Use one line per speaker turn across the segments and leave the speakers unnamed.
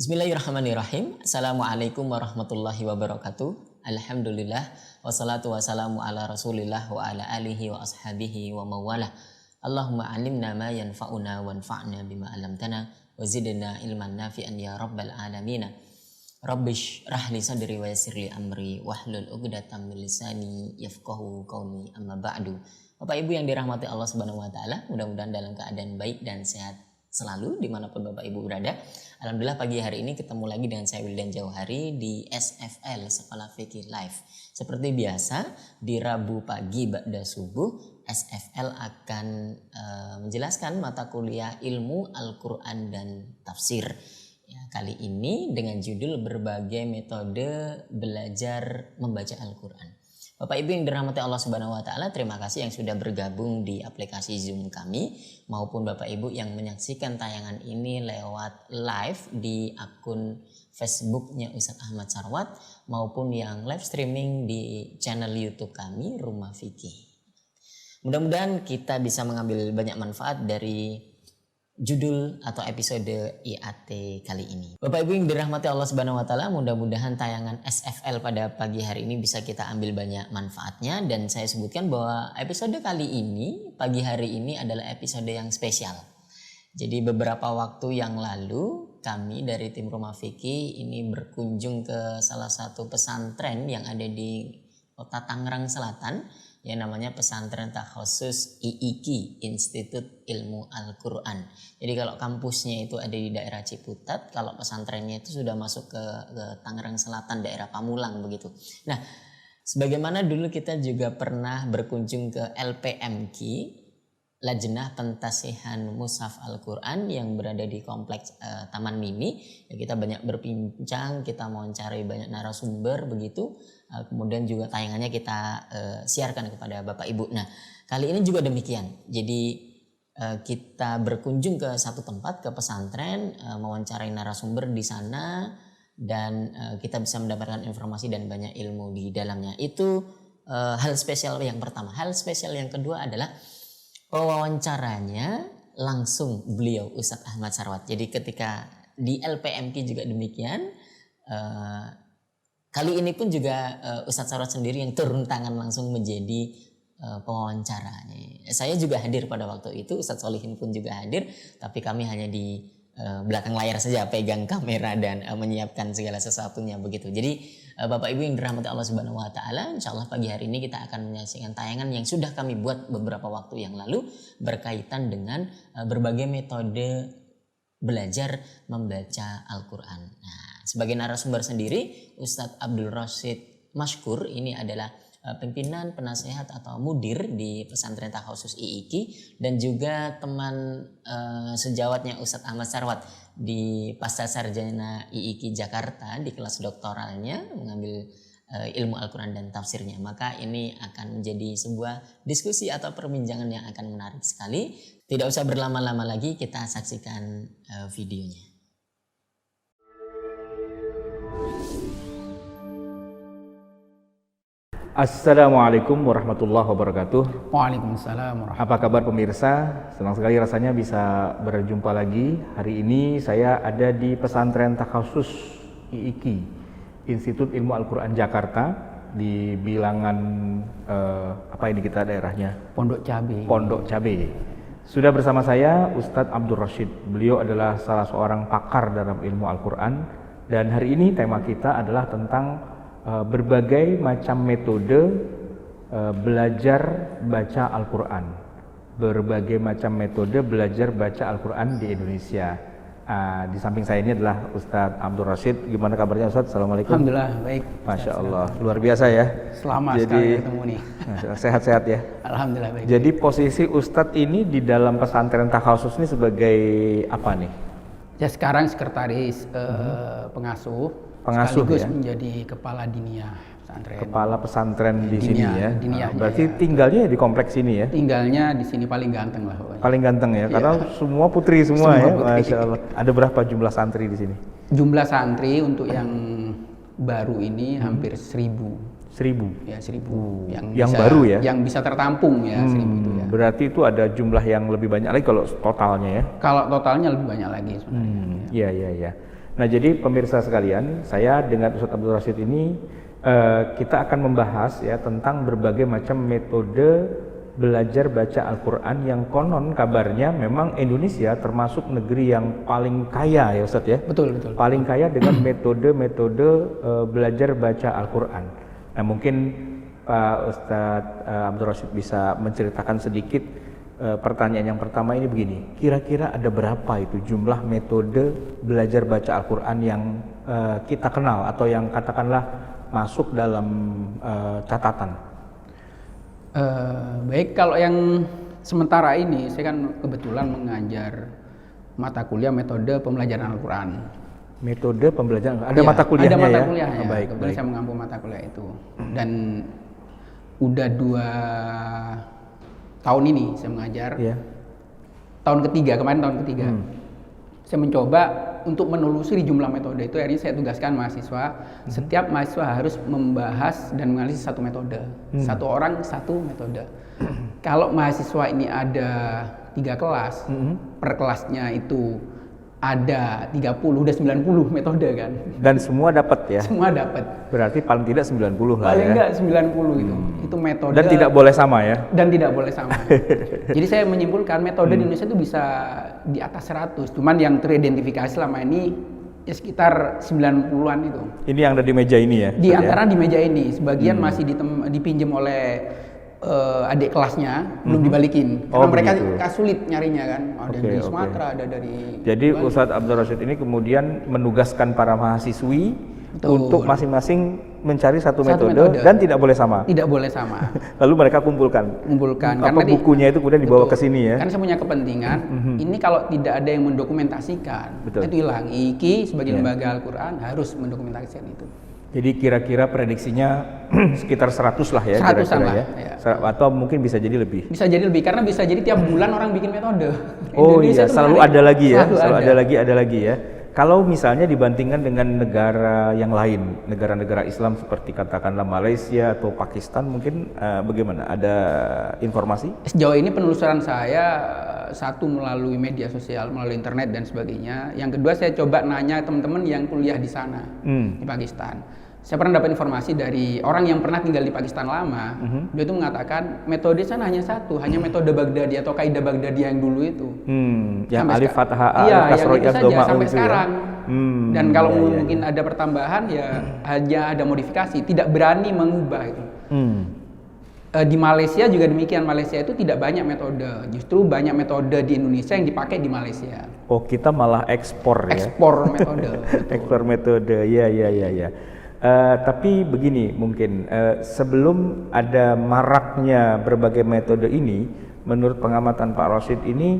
Bismillahirrahmanirrahim. Assalamualaikum warahmatullahi wabarakatuh. Alhamdulillah wassalatu wassalamu ala Rasulillah wa ala alihi wa ashabihi wa mawalah. Allahumma alimna ma yanfa'una wanfa'na bima 'allamtana wa zidna ilman nafi'an ya rabbal alamin. Rabbish rahli sadri wa yassirli amri wahlul 'uqdatam min lisani yafqahu qawli, amma ba'du. Bapak Ibu yang dirahmati Allah Subhanahu wa taala, mudah-mudahan dalam keadaan baik dan sehat selalu dimanapun Bapak Ibu berada. Alhamdulillah pagi hari ini ketemu lagi dengan saya Wildan Jauhari di SFL Sekolah Fikih Live. Seperti biasa di Rabu pagi ba'da subuh SFL akan menjelaskan mata kuliah ilmu Al-Quran dan tafsir. Ya, kali ini dengan judul berbagai metode belajar membaca Al-Quran. Bapak Ibu yang dirahmati Allah Subhanahu wa taala, terima kasih yang sudah bergabung di aplikasi Zoom kami maupun Bapak Ibu yang menyaksikan tayangan ini lewat live di akun Facebooknya Ustadz Ahmad Sarwat maupun yang live streaming di channel YouTube kami Rumah Fikih. Mudah-mudahan kita bisa mengambil banyak manfaat dari judul atau episode IAT kali ini. Bapak Ibu yang dirahmati Allah Subhanahu wa taala, mudah-mudahan tayangan SFL pada pagi hari ini bisa kita ambil banyak manfaatnya, dan saya sebutkan bahwa episode kali ini, pagi hari ini adalah episode yang spesial. Jadi beberapa waktu yang lalu kami dari tim Rumah Fikih ini berkunjung ke salah satu pesantren yang ada di Kota Tangerang Selatan, yang namanya Pesantren Takhusus IIQ, Institut Ilmu Al-Quran. Jadi kalau kampusnya itu ada di daerah Ciputat, kalau pesantrennya itu sudah masuk ke Tangerang Selatan, daerah Pamulang begitu. Nah, sebagaimana dulu kita juga pernah berkunjung ke LPMQ, Lajnah Pentasihan Mushaf Al-Quran yang berada di kompleks Taman Mini. Ya, kita banyak berbincang, kita mau cari banyak narasumber begitu. Kemudian juga tayangannya kita siarkan kepada Bapak Ibu. Nah, kali ini juga demikian. Jadi kita berkunjung ke satu tempat, ke pesantren, mewawancarai narasumber di sana, dan kita bisa mendapatkan informasi dan banyak ilmu di dalamnya. Itu hal spesial yang pertama. Hal spesial yang kedua adalah wawancaranya langsung beliau Ustadz Ahmad Sarwat. Jadi ketika di LPMQ juga demikian. Kali ini pun juga Ustadz Sarwat sendiri yang turun tangan langsung menjadi pewawancara. Saya juga hadir pada waktu itu, Ustadz Solihin pun juga hadir, tapi kami hanya di belakang layar saja, pegang kamera dan menyiapkan segala sesuatunya begitu. Jadi Bapak Ibu yang dirahmati Allah Subhanahu wa taala, insyaallah pagi hari ini kita akan menyaksikan tayangan yang sudah kami buat beberapa waktu yang lalu berkaitan dengan berbagai metode belajar membaca Al-Quran. Nah, sebagai narasumber sendiri, Ustadz Abdul Rashid Mashkur ini adalah pimpinan, penasehat atau mudir di Pesantren Takhusus IIQ, dan juga teman sejawatnya Ustadz Ahmad Sarwat di Pasca Sarjana IIQ Jakarta di kelas doktoralnya mengambil ilmu Al-Quran dan tafsirnya. Maka ini akan menjadi sebuah diskusi atau perbincangan yang akan menarik sekali. Tidak usah berlama-lama lagi, kita saksikan videonya.
Assalamualaikum warahmatullahi wabarakatuh.
Waalaikumsalam warahmatullahi.
Apa kabar pemirsa? Senang sekali rasanya bisa berjumpa lagi. Hari ini saya ada di Pesantren Takhusus IIQ, Institut Ilmu Al-Quran Jakarta, di bilangan apa ini kita daerahnya? Pondok Cabe. Sudah bersama saya Ustadz Abdul Rashid. Beliau adalah salah seorang pakar dalam ilmu Al-Quran, dan hari ini tema kita adalah tentang berbagai macam metode belajar baca Al-Quran. Berbagai macam metode belajar baca Al-Quran di Indonesia. Di samping saya ini adalah Ustadz Abdul Rashid. Gimana kabarnya Ustadz? Assalamualaikum.
Alhamdulillah baik.
Masya Allah, luar biasa ya.
Selamat sekali ketemu nih.
Sehat-sehat ya.
Alhamdulillah baik.
Jadi posisi Ustadz ini di dalam Pesantren Takhusus ini sebagai apa nih?
Ya sekarang sekretaris pengasuh sekaligus ya? Menjadi kepala dinia pesantren.
Kepala pesantren di sini ya. Berarti
ya.
Tinggalnya di kompleks sini ya?
Tinggalnya di sini paling ganteng lah pokoknya.
Paling ganteng ya, karena semua putri semua ya. Putri. Masya Allah. Ada berapa jumlah santri di sini? Jumlah
santri untuk yang baru ini hampir 1.000.
1.000?
Ya 1.000.
Yang baru ya?
Yang bisa tertampung ya 1.000 itu ya.
Berarti itu ada jumlah yang lebih banyak lagi kalau totalnya ya?
Kalau totalnya lebih banyak lagi sebenarnya.
Iya. Nah, jadi pemirsa sekalian, saya dengan Ustadz Abdul Rashid ini kita akan membahas ya tentang berbagai macam metode belajar baca Al-Quran yang konon kabarnya memang Indonesia termasuk negeri yang paling kaya ya Ustadz ya.
Betul.
Paling kaya dengan metode-metode belajar baca Al-Quran. Nah, mungkin Pak Ustadz Abdul Rashid bisa menceritakan sedikit. Pertanyaan yang pertama ini begini, kira-kira ada berapa itu jumlah metode belajar baca Al-Quran yang kita kenal atau yang katakanlah masuk dalam catatan?
Baik, kalau yang sementara ini saya kan kebetulan mengajar mata kuliah metode pembelajaran Al-Quran.
Metode pembelajaran, ada mata kuliahnya ya?
Ada mata kuliahnya,
baik.
Kebetulan saya mengampu mata kuliah itu. Dan udah 2 tahun ini saya mengajar. Tahun ketiga, kemarin tahun ketiga. Saya mencoba untuk menelusuri jumlah metode itu. Akhirnya saya tugaskan mahasiswa. Setiap mahasiswa harus membahas dan menganalisis satu metode. Satu orang satu metode. Kalau mahasiswa ini ada 3 kelas, per kelasnya itu ada 30, udah 90 metode kan. Dan
semua dapat ya?
Semua dapat.
Berarti paling tidak 90 lah
paling
ya?
Paling enggak 90 itu. Itu metode.
Dan tidak boleh sama ya?
Dan tidak boleh sama. Jadi saya menyimpulkan metode di Indonesia itu bisa di atas 100. Cuman yang teridentifikasi selama ini ya sekitar 90-an itu.
Ini yang ada di meja ini ya?
Di antara di meja ini. Sebagian masih dipinjam oleh adik kelasnya, belum dibalikin karena mereka sulit nyarinya kan. Ada dari Sumatera, ada dari
Jadi Bali. Ustadz Abdul Rashid ini kemudian menugaskan para mahasiswi untuk masing-masing mencari satu metode dan tidak boleh sama.
Tidak boleh sama.
Lalu mereka kumpulkan. Karena bukunya itu kemudian dibawa ke sini ya.
Kan saya punya kepentingan. Ini kalau tidak ada yang mendokumentasikan, itu hilang. IIKI sebagai lembaga Al-Quran harus mendokumentasikan itu.
Jadi kira-kira prediksinya sekitar 100 lah ya,
100-an lah,
ya. Atau mungkin bisa jadi lebih.
Bisa jadi lebih karena bisa jadi tiap bulan orang bikin metode.
Oh iya, selalu ada lagi ya, selalu ada lagi ya. Kalau misalnya dibandingkan dengan negara yang lain, negara-negara Islam seperti katakanlah Malaysia atau Pakistan mungkin bagaimana? Ada informasi?
Sejauh ini penelusuran saya satu melalui media sosial, melalui internet dan sebagainya. Yang kedua saya coba nanya teman-teman yang kuliah di sana, di Pakistan. Saya pernah dapat informasi dari orang yang pernah tinggal di Pakistan lama. Dia itu mengatakan metode sana hanya satu, hanya metode Baghdadi atau kaidah Baghdadi yang dulu itu.
Yang alif fathah
alif kasroh yang itu saja sampai sekarang. Dan kalau mungkin ada pertambahan ya hanya ada modifikasi, tidak berani mengubah itu. Di Malaysia juga demikian. Malaysia itu tidak banyak metode, justru banyak metode di Indonesia yang dipakai di Malaysia.
Oh, kita malah ekspor ya?
Ekspor metode.
Ekspor metode, ya. Tapi begini mungkin sebelum ada maraknya berbagai metode ini, menurut pengamatan Pak Rashid ini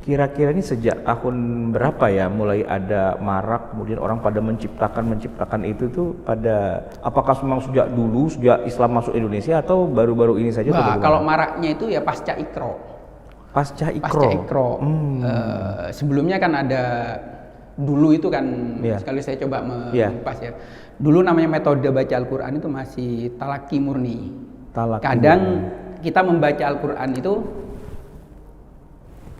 kira-kira ini sejak tahun berapa ya mulai ada marak, kemudian orang pada menciptakan itu tuh pada apakah memang sejak dulu sejak Islam masuk Indonesia atau baru-baru ini saja?
Kalau maraknya itu ya pasca Iqra.
Pasca Iqra.
Sebelumnya kan ada dulu itu kan sekali saya coba mengupas ya. Dulu namanya metode baca Al-Quran itu masih talaki murni. Kadang kita membaca Al-Quran itu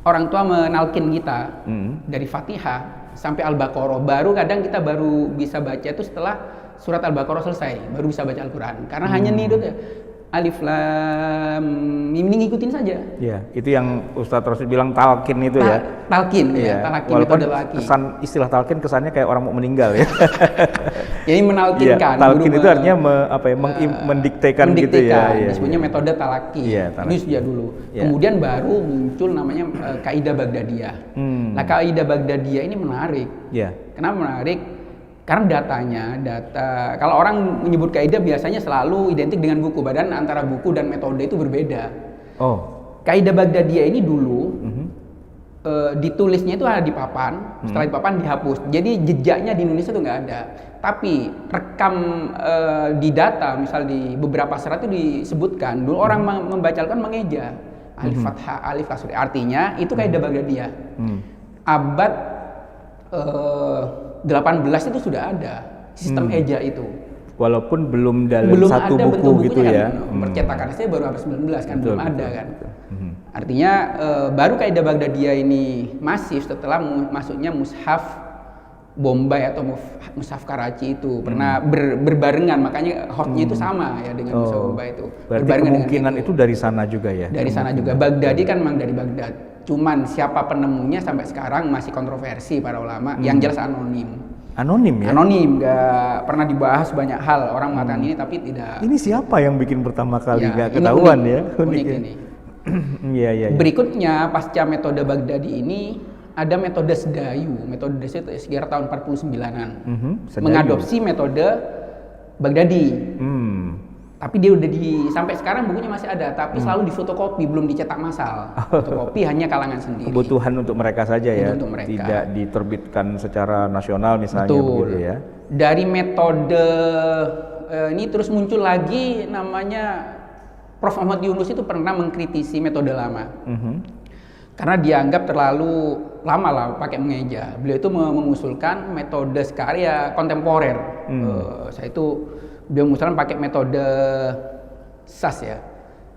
orang tua menalkin kita dari Fatihah sampai Al-Baqarah. Kadang kita baru bisa baca itu setelah surat Al-Baqarah selesai, baru bisa baca Al-Quran. Karena hanya nih itu alif lam mim, ngikutin saja. Iya,
itu yang Ustadz Rashid bilang talqin itu ya.
Talqin ya, talqin metode talqin.
Istilah talqin kesannya kayak orang mau meninggal ya.
Jadi menalkinkan.
Talqin itu artinya mendiktekan gitu ya.
Disebutnya metode talqin. Itu sejak dulu. Kemudian baru muncul namanya kaidah Baghdadiyah. Nah, kaidah Baghdadiyah ini menarik. Kenapa menarik? Karena data kalau orang menyebut kaidah biasanya selalu identik dengan buku, padahal antara buku dan metode itu berbeda. Kaidah Baghdadiyah ini dulu ditulisnya itu ada di papan, setelah di papan dihapus. Jadi jejaknya di Indonesia itu nggak ada. Tapi rekam di data, misal di beberapa serat itu disebutkan dulu orang membaca Al-Quran mengeja alif fathah, alif kasroh. Artinya itu kaidah Baghdadiyah. Abad 18 itu sudah ada sistem eja itu.
Walaupun belum dalam satu buku gitu ya.
Percetakan saya baru abad 19 kan, belum ada kan. Artinya baru kaidah Baghdadiyah ini masif setelah masuknya mushaf Bombay atau Mushaf Karachi itu pernah berbarengan, makanya hostnya itu sama ya dengan Mushaf Bombay itu.
Berarti kemungkinan itu dari sana juga ya?
Dari sana juga. Baghdadi kan memang dari Baghdad. Cuman siapa penemunya sampai sekarang masih kontroversi para ulama. Yang jelas anonim.
Anonim ya?
Anonim, nggak pernah dibahas banyak hal. Orang mengatakan ini tapi tidak.
Ini siapa yang bikin pertama kali?
Ya,
Nggak ketahuan
unik,
ya?
Unik ini.
Iya.
Berikutnya pasca metode Baghdadi ini ada metode Sedayu. Metode Sedayu itu sekitar tahun 49-an. Mengadopsi metode Baghdadi. Tapi dia udah sampai sekarang bukunya masih ada, tapi selalu difotokopi, belum dicetak massal. Fotokopi hanya kalangan sendiri.
Kebutuhan untuk mereka saja ya,
untuk mereka.
Tidak diterbitkan secara nasional misalnya.
Betul.
Begitu ya.
Dari metode ini terus muncul lagi namanya Prof. Ahmad Yunus itu pernah mengkritisi metode lama. Karena dianggap terlalu lama lah pakai mengeja. Beliau itu mengusulkan metode karya kontemporer. Beliau mengusulkan pakai metode SAS ya.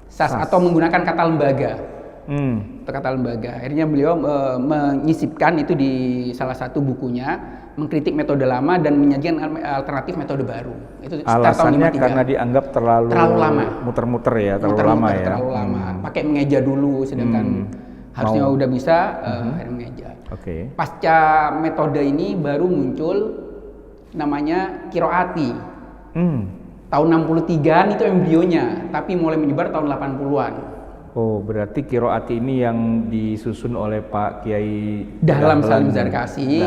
SAS atau menggunakan kata lembaga. Kata lembaga. Akhirnya beliau menyisipkan itu di salah satu bukunya, mengkritik metode lama dan menyajikan alternatif metode baru. Itu
alasannya karena dianggap terlalu
lama.
Muter-muter ya, terlalu lama ya.
Terlalu lama. Pakai mengeja dulu, sedangkan harusnya udah bisa akhirnya mengeja. Pasca metode ini baru muncul namanya Qiraati. Tahun 63-an itu embrionya, tapi mulai menyebar tahun 80-an.
Oh, berarti Qiraati ini yang disusun oleh Pak Kiai
Dahlan Salim Zarkasi.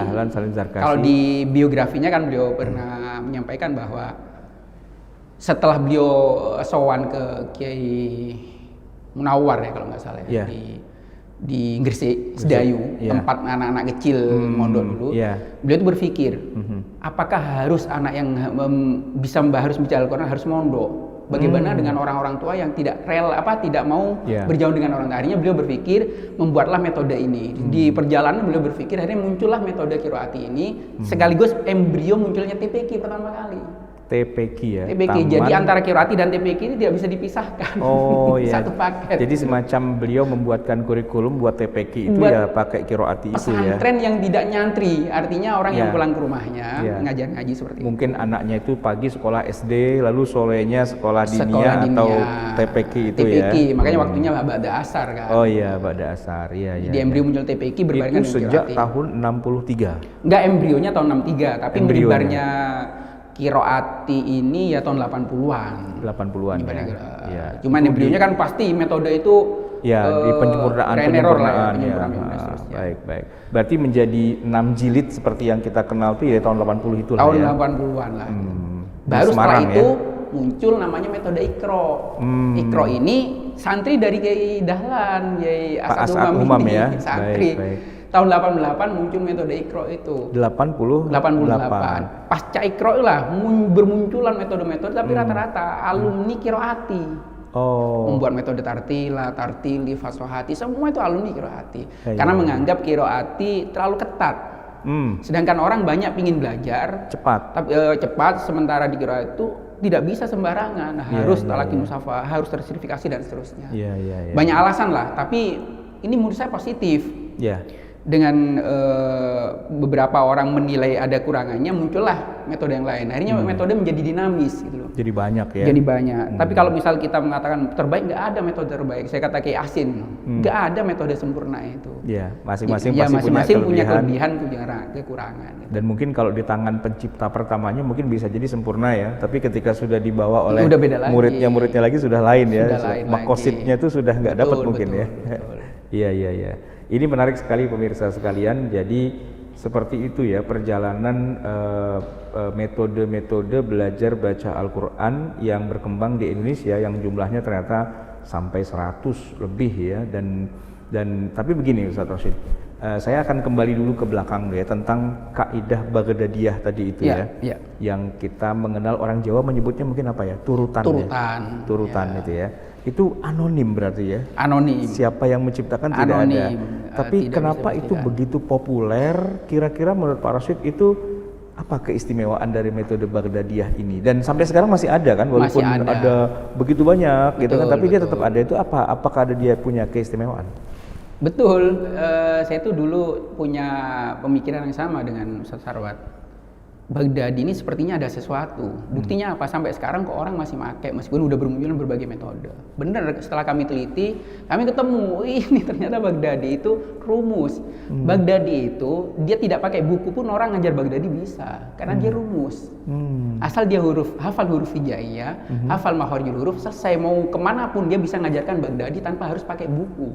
Kalau di biografinya kan beliau pernah menyampaikan bahwa setelah beliau sowan ke Kiai Munawar ya kalau nggak salah ya, di Gresik, Sedayu, tempat anak-anak kecil mondok dulu. Beliau itu berpikir, apakah harus anak yang harus bicara Al-Quran harus mondok? Bagaimana dengan orang-orang tua yang tidak tidak mau berjauh dengan orang tua? Akhirnya beliau berpikir, membuatlah metode ini. Di perjalanan beliau berpikir, akhirnya muncullah metode Qiraati ini, sekaligus embrio munculnya TPQ pertama kali.
TPQ ya.
TPQ. Jadi antara Qiraati dan TPQ ini tidak bisa dipisahkan.
Oh iya.
Satu paket.
Jadi semacam beliau membuatkan kurikulum buat TPQ itu ya pakai Qiraati itu ya.
Pesantren yang tidak nyantri, artinya orang yang pulang ke rumahnya ngajar ngaji seperti itu.
Mungkin anaknya itu pagi sekolah SD, lalu sorenya sekolah dinia atau TPQ itu ya.
TPQ, makanya waktunya ba'da asar kan.
Oh iya, ba'da asar. Iya.
Di embrio muncul TPQ berbarengan
itu sejak tahun 63.
Enggak, embrionya tahun 63, tapi menyebarnya Qiraati ini ya tahun 80-an.
80-an
ya. Cuman embrionya kan pasti metode itu
di penyempurnaan
ya.
Baik. Berarti menjadi 6 jilid seperti yang kita kenal tuh ya tahun 80 itu lah
tahun
ya.
80-an lah. Baru setelah itu muncul namanya metode Iqra. Iqra ini santri dari Kiai Dahlan, Kiai Asad Umam
ya.
Santri. Baik. Tahun 88 muncul metode Iqra itu.
88.
Pasca Iqra lah bermunculan metode-metode, tapi rata-rata alumni Qiraati. Membuat metode tartili, fasohati, semua itu alumni Qiraati. Karena menganggap Qiraati terlalu ketat. Sedangkan orang banyak pingin belajar cepat, sementara di Qiraat itu tidak bisa sembarangan, harus talaqi musafah, harus tersertifikasi dan seterusnya. Banyak alasan lah, tapi ini menurut saya positif. Dengan beberapa orang menilai ada kurangannya, muncullah metode yang lain. Akhirnya metode menjadi dinamis gitu loh.
Jadi banyak ya.
Jadi banyak. Tapi kalau misal kita mengatakan terbaik, nggak ada metode terbaik. Saya kata kayak Asin, nggak ada metode sempurna itu.
Masing-masing
punya kelebihan, punya kekurangan. Gitu.
Dan mungkin kalau di tangan pencipta pertamanya mungkin bisa jadi sempurna ya. Tapi ketika sudah dibawa oleh muridnya lagi sudah lain ya. Makositnya itu sudah nggak dapat mungkin ya. Iya. Ini menarik sekali pemirsa sekalian. Jadi seperti itu ya perjalanan metode-metode belajar baca Al-Quran yang berkembang di Indonesia, yang jumlahnya ternyata sampai 100 lebih ya. Dan tapi begini Ustaz Rashid, saya akan kembali dulu ke belakang ya, tentang kaidah Baghdadiyah tadi itu yang kita mengenal, orang Jawa menyebutnya mungkin apa ya, turutan itu ya. Itu anonim berarti ya?
Anonim.
Siapa yang menciptakan tidak ada. Tapi kenapa itu begitu populer? Kira-kira menurut Pak Rashid itu apa keistimewaan dari metode Baghdadiyah ini? Dan sampai sekarang masih ada kan, walaupun ada begitu banyak gitu kan, tapi dia tetap ada. Itu apa? Apakah dia punya keistimewaan?
Betul, saya tuh dulu punya pemikiran yang sama dengan Ustaz Sarwat. Baghdadi ini sepertinya ada sesuatu. Buktinya apa? Sampai sekarang kok orang masih pakai meskipun udah bermunculan berbagai metode. Bener, setelah kami teliti, kami ketemu ini ternyata Baghdadi itu rumus. Baghdadi itu dia tidak pakai buku pun orang ngajar Baghdadi bisa karena dia rumus. Asal dia hafal huruf hijaiyah, hafal makharijul huruf, selesai mau kemana pun dia bisa ngajarkan Baghdadi tanpa harus pakai buku.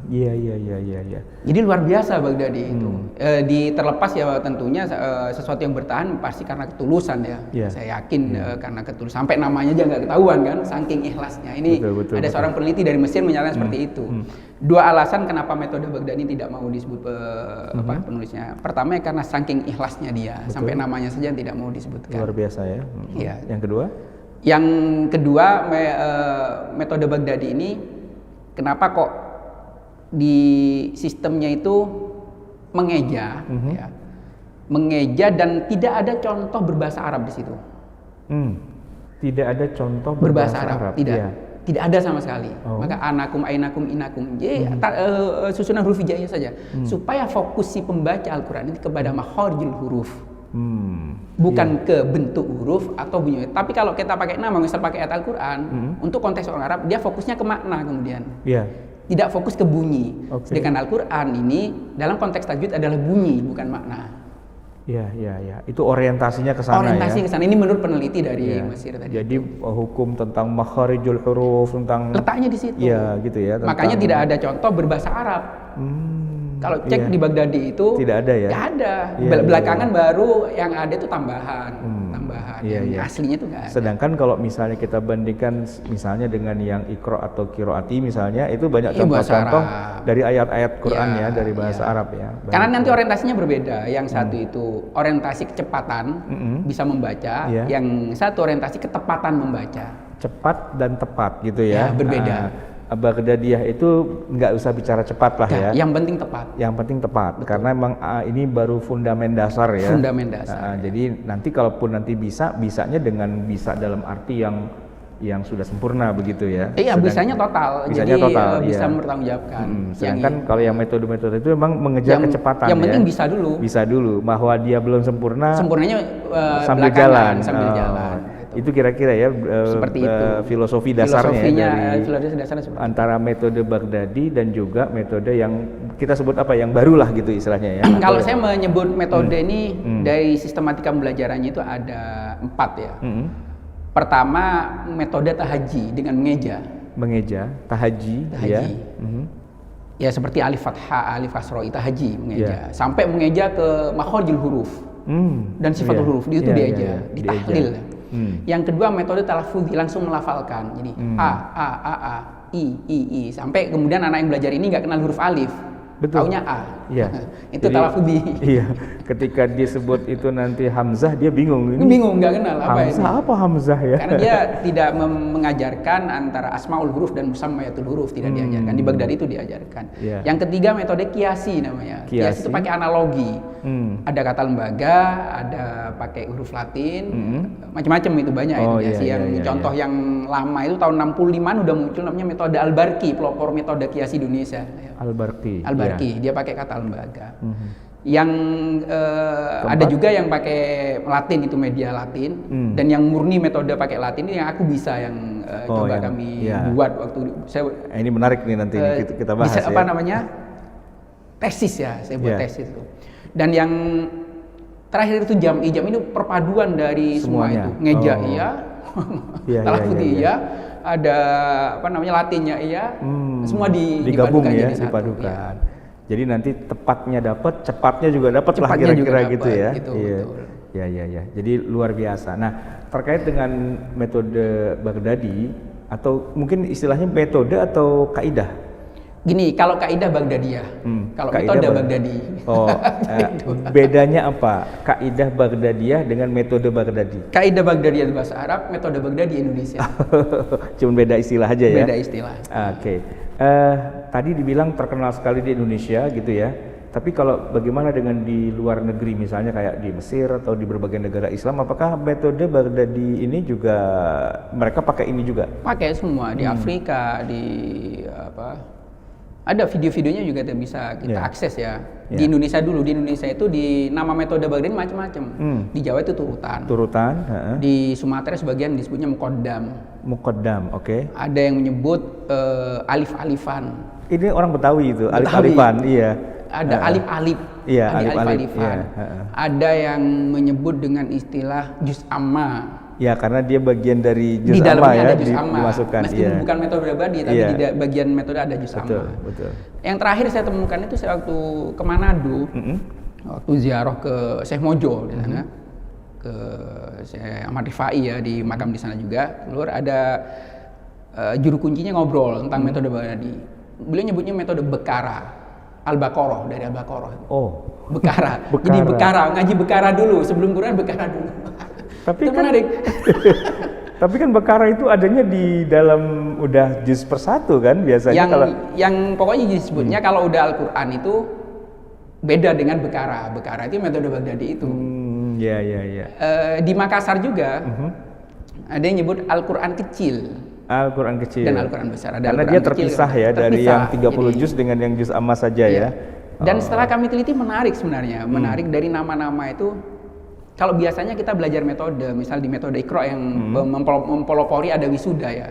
Iya.
Jadi luar biasa Baghdadi itu. Terlepas ya tentunya sesuatu yang bertahan pasti karena ketulusan ya.
Yeah.
Saya yakin karena ketulusan. Sampai namanya aja nggak ketahuan kan, saking ikhlasnya. Ini
betul,
seorang peneliti dari Mesir menyatakan seperti itu. Dua alasan kenapa metode Baghdadi tidak mau disebut penulisnya. Pertama ya karena saking ikhlasnya dia, sampai namanya saja tidak mau disebutkan.
Luar biasa ya.
Iya.
Yang kedua?
Yang kedua metode Baghdadi ini kenapa kok di sistemnya itu mengeja, ya, mengeja dan tidak ada contoh berbahasa Arab di situ.
Tidak ada contoh
berbahasa Arab. Tidak,
ya.
tidak ada sama sekali. Maka anakum, ainakum, inakum, susunan huruf hijaiyah saja, supaya fokus si pembaca Al-Quran ini kepada makharijul huruf. Bukan ke bentuk huruf atau bunyi. Tapi kalau kita pakai nama, misal pakai ayat Al-Quran, untuk konteks orang Arab, dia fokusnya ke makna kemudian. Tidak fokus ke bunyi. Sedangkan Al-Quran ini dalam konteks tajwid adalah bunyi, bukan makna.
Iya. Itu orientasinya ke sana.
Orientasi ke sana. Ini menurut peneliti dari Mesir tadi.
Jadi hukum tentang makharijul huruf, tentang
letaknya di situ.
Iya, gitu ya.
Makanya tidak ada contoh berbahasa Arab. Kalau cek di Baghdadi itu
tidak ada ya.
Tidak ada. Belakangan baru yang ada itu tambahan. Yang aslinya itu nggak ada.
Sedangkan kalau misalnya kita bandingkan misalnya dengan yang Iqra atau Qiraati misalnya, itu banyak contoh-contoh dari ayat-ayat Quran dari bahasa Arab ya.
Karena nanti orientasinya berbeda. Yang satu itu orientasi kecepatan bisa membaca, yang satu orientasi ketepatan membaca.
Cepat dan tepat gitu ya.
Berbeda.
Baghdadiyah itu nggak usah bicara cepat lah ya.
Yang penting tepat.
Yang penting tepat. Betul. Karena emang ini baru fundamen dasar ya.
Fundamen dasar.
Jadi nanti kalaupun nanti bisanya dengan bisa dalam arti yang sudah sempurna begitu ya.
Iya, bisanya total.
Bisanya
jadi
total,
bisa mempertanggungjawabkan.
Sedangkan kalau yang metode-metode itu memang mengejar kecepatan.
Yang penting bisa dulu.
Bisa dulu. Bahwa dia belum sempurna.
Sempurnanya
sambil jalan.
Itu
kira-kira ya
seperti itu.
Filosofi dasarnya
filosofi dasarnya seperti
antara metode Baghdadi dan juga metode yang kita sebut apa yang baru lah gitu istilahnya ya.
Kalau saya menyebut metode ini dari sistematika pembelajarannya itu ada 4 ya. Pertama metode tahaji dengan mengeja. Tahaji. Ya. Ya seperti alif fathah, alif kasroh, tahaji mengeja. Sampai mengeja ke makharijul huruf dan sifatul huruf itu diaja, ditahlil. Yang kedua metode talaffuzi, langsung melafalkan. Jadi a, i sampai kemudian anak yang belajar ini nggak kenal huruf alif.
Betul.
Taunya A.
Iya.
Itu talaffuzi.
Iya. Ketika disebut itu nanti hamzah dia bingung.
Ini bingung nggak kenal apa
hamzah
ini.
Apa hamzah ya?
Karena dia tidak mengajarkan antara asmaul huruf dan musammayatul huruf, tidak diajarkan. Di Baghdadi itu diajarkan.
Yeah.
Yang ketiga metode kiasi namanya. Kiasi itu pakai analogi. Ada kata lembaga, ada pakai huruf Latin, macam-macam itu banyak itu kiasi. Contoh yang lama itu tahun 65-an udah muncul namanya metode Al-Barqi, pelopor metode kiasi Indonesia.
Al-Barqi.
Dia pakai kata lembaga. Yang ada juga yang pakai Latin, itu media Latin, dan yang murni metode pakai Latin ini yang aku bisa yang kami buat waktu saya.
Ini menarik nih nanti kita bahas.
Bisa, apa namanya, tesis ya, saya buat tesis itu. Dan yang terakhir itu jam ini perpaduan dari
semuanya.
Semua itu, ngeja talaffuzi ada apa namanya Latinnya semua
digabung ya, dipadukan. Jadi nanti tepatnya dapat, cepatnya juga dapat lah kira-kira gitu ya.
Gitu,
Ya. Jadi luar biasa. Nah, terkait dengan metode Baghdadi atau mungkin istilahnya metode atau kaidah.
Gini, kalau kaidah Baghdadiyah, kalau metode Baghdadi.
Bedanya apa? Kaidah Baghdadiyah dengan metode Baghdadi.
Kaidah Baghdadiyah bahasa Arab, metode Baghdadi Indonesia.
Cuma beda istilah aja ya.
Beda istilah.
Oke. Tadi dibilang terkenal sekali di Indonesia gitu ya. Tapi kalau bagaimana dengan di luar negeri, misalnya kayak di Mesir atau di berbagai negara Islam, apakah metode Baghdadi ini juga mereka pakai ini juga?
Pakai semua di Afrika, di Ada video-videonya juga bisa kita akses ya.
Ya.
Di Indonesia dulu, di Indonesia itu di nama metode Baghdadi macam-macam. Di Jawa itu turutan.
Turutan.
Di Sumatera sebagian disebutnya muqaddam.
Muqaddam, oke.
Ada yang menyebut alif-alifan.
Ini orang Betawi itu,
Betawi.
alif-alifan, iya.
Ada alif-alif.
Iya,
ada
alif-alif.
alif-alifan.
Iya.
Ada yang menyebut dengan istilah juz amma.
Ya, karena dia bagian dari juz
Di
amma
dalamnya
ya,
ada juz amma.
dimasukkan.
Meskipun
Iya.
bukan metode Baghdadi, tapi
Iya.
di bagian metode ada juz amma.
Betul.
Yang terakhir saya temukan itu saya waktu ke Manado, waktu ziarah ke Syekh Mojo di sana, ke Syekh Ahmad Rifai ya di makam di sana juga. Keluar ada juru kuncinya ngobrol tentang metode Baghdadi. Beliau nyebutnya metode Bekara, Al-Baqarah, dari Al-Baqarah.
Oh,
Bekara.
Bekara.
Jadi Bekara, ngaji Bekara dulu, sebelum Quran Bekara dulu.
Tapi
itu
kan
menarik.
tapi kan Bekara itu adanya di dalam udah juz persatu kan biasanya
yang pokoknya disebutnya kalau udah Al-Quran itu beda dengan Bekara. Bekara itu metode Baghdadi itu.
Ya.
Di Makassar juga ada yang nyebut Al-Quran kecil
Al-Quran kecil
dan Al-Quran besar. Ada
karena
Al-Quran
dia
kecil,
terpisah ya dari
terpisah.
yang 30
Jadi,
juz dengan yang juz amma saja ya.
Dan setelah kami teliti menarik sebenarnya, menarik dari nama-nama itu. Kalau biasanya kita belajar metode, misal di metode Iqra yang mempelopori ada wisuda ya.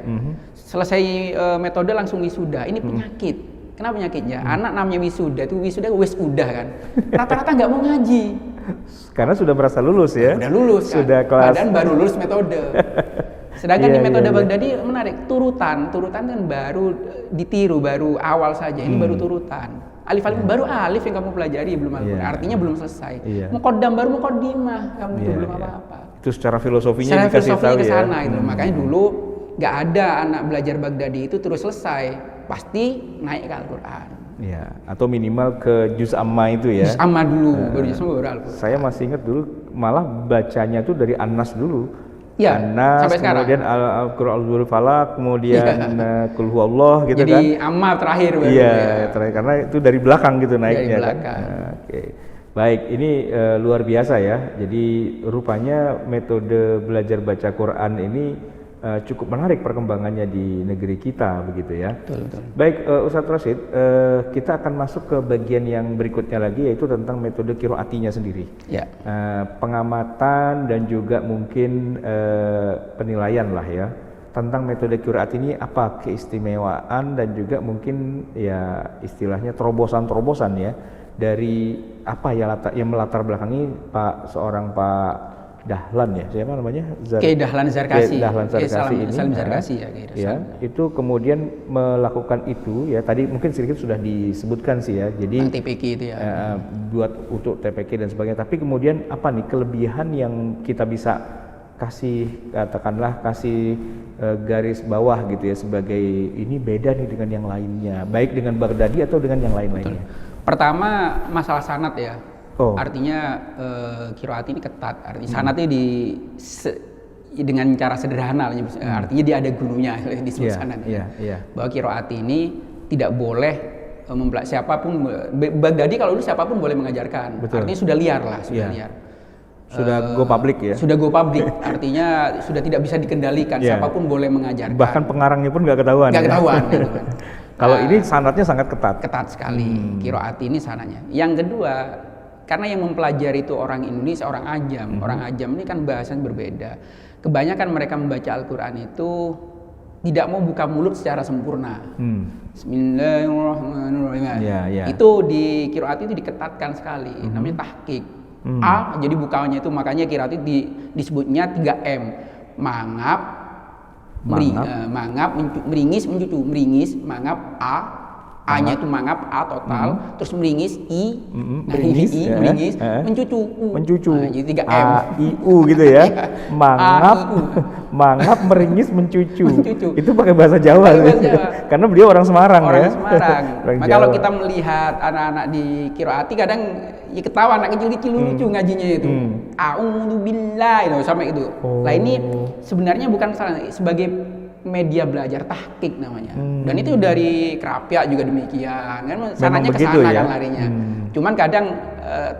Selesai metode langsung wisuda. Ini penyakit. Kenapa penyakitnya? Anak namanya wisuda itu wisuda wis udah kan. Rata-rata nggak mau ngaji.
Karena sudah merasa lulus ya.
Udah lulus kan.
Sudah kelas.
Padahal baru lulus metode. Sedangkan
Iya,
di metode
iya.
Baghdadi menarik. Turutan kan baru ditiru, baru awal saja. Ini baru turutan. Alif-alif baru alif yang kamu pelajari belum Al-Quran.
Iya.
Artinya belum selesai.
Iya.
Muqaddam baru muqaddimah. Kamu itu
Iya,
belum
iya.
apa-apa.
Itu secara filosofinya
Secara
dikasih
filosofinya
tahu
ke
ya.
sana itu. Makanya dulu nggak ada anak belajar Baghdadi itu terus selesai. Pasti naik ke Al-Quran.
Ya, atau minimal ke juz amma itu ya.
Juz amma dulu, baru juz amma baru Al-Quran.
Saya masih ingat dulu malah bacanya tuh dari An-Nas dulu.
Ya,
An-Nas,
sampai sekarang.
kemudian Al-Qur'anul Falaq, kemudian Qul huwallah gitu kan.
Jadi amma terakhir baru
Iya,
ya.
terakhir karena itu dari belakang gitu naiknya
Dari
kan.
belakang.
Nah, oke. Baik, ini luar biasa ya. Jadi rupanya metode belajar baca Quran ini cukup menarik perkembangannya di negeri kita begitu ya.
Betul.
Baik, Ustadz Rashid, kita akan masuk ke bagian yang berikutnya lagi yaitu tentang metode qiraatinya sendiri.
Ya.
Pengamatan dan juga mungkin penilaian lah ya tentang metode qiraat ini, apa keistimewaan dan juga mungkin ya istilahnya terobosan-terobosan ya dari apa ya yang melatar belakangi seorang Pak Dahlan ya, siapa namanya?
Dahlan Zarkasi.
Dahlan Zarkasi ini.
Salim Zarkasi ya,
ya, itu kemudian melakukan itu ya, tadi mungkin sedikit sudah disebutkan sih ya. Jadi
TPQ itu ya.
Buat untuk TPQ dan sebagainya. Tapi kemudian apa nih kelebihan yang kita bisa kasih, katakanlah kasih garis bawah gitu ya sebagai ini beda nih dengan yang lainnya, baik dengan Baghdadi atau dengan yang lain-lainnya.
Pertama masalah sanad ya.
Oh.
Artinya qiraat ini ketat. Artinya sanadnya dengan cara sederhana. Artinya dia ada gurunya disebut sanad. Bahwa qiraat ini tidak boleh siapapun. Baghdadi kalau dulu siapapun boleh mengajarkan.
Betul.
Artinya sudah liar lah, sudah liar.
Sudah go public ya.
Sudah go public. Artinya sudah tidak bisa dikendalikan. Siapapun boleh mengajarkan.
Bahkan pengarangnya pun nggak ketahuan.
Nggak ketahuan. Gitu kan.
Kalau ini sanadnya sangat ketat.
Ketat sekali. Qiraat ini sanadnya. Yang kedua, karena yang mempelajari itu orang Indonesia, orang Ajam. Orang Ajam ini kan bahasanya berbeda. Kebanyakan mereka membaca Al-Quran itu tidak mau buka mulut secara sempurna. Bismillahirrahmanirrahim. Itu di qiraat itu diketatkan sekali. Namanya tahqiq. A, jadi bukanya itu makanya qiraat itu disebutnya 3M. Mangap, meringis, mencucu. Meringis, mangap, A-nya itu mangap, A total, terus meringis, I, meringis, mencucu, U. Nah, jadi 3M.
A-I-U gitu ya. Mangap, meringis, mencucu. Itu pakai bahasa Jawa. Karena beliau orang Semarang ya.
Semarang. Maka kalau kita melihat anak-anak di qiraati kadang ya ketawa, anak kecil-kecil lucu ngajinya itu. A'udzubillah itu sampai itu. Lah ini sebenarnya bukan salah, sebagai media belajar tahqiq namanya. Dan itu dari Krapyak juga demikian. Kan sananya ke sana ya? Kan larinya. Cuman kadang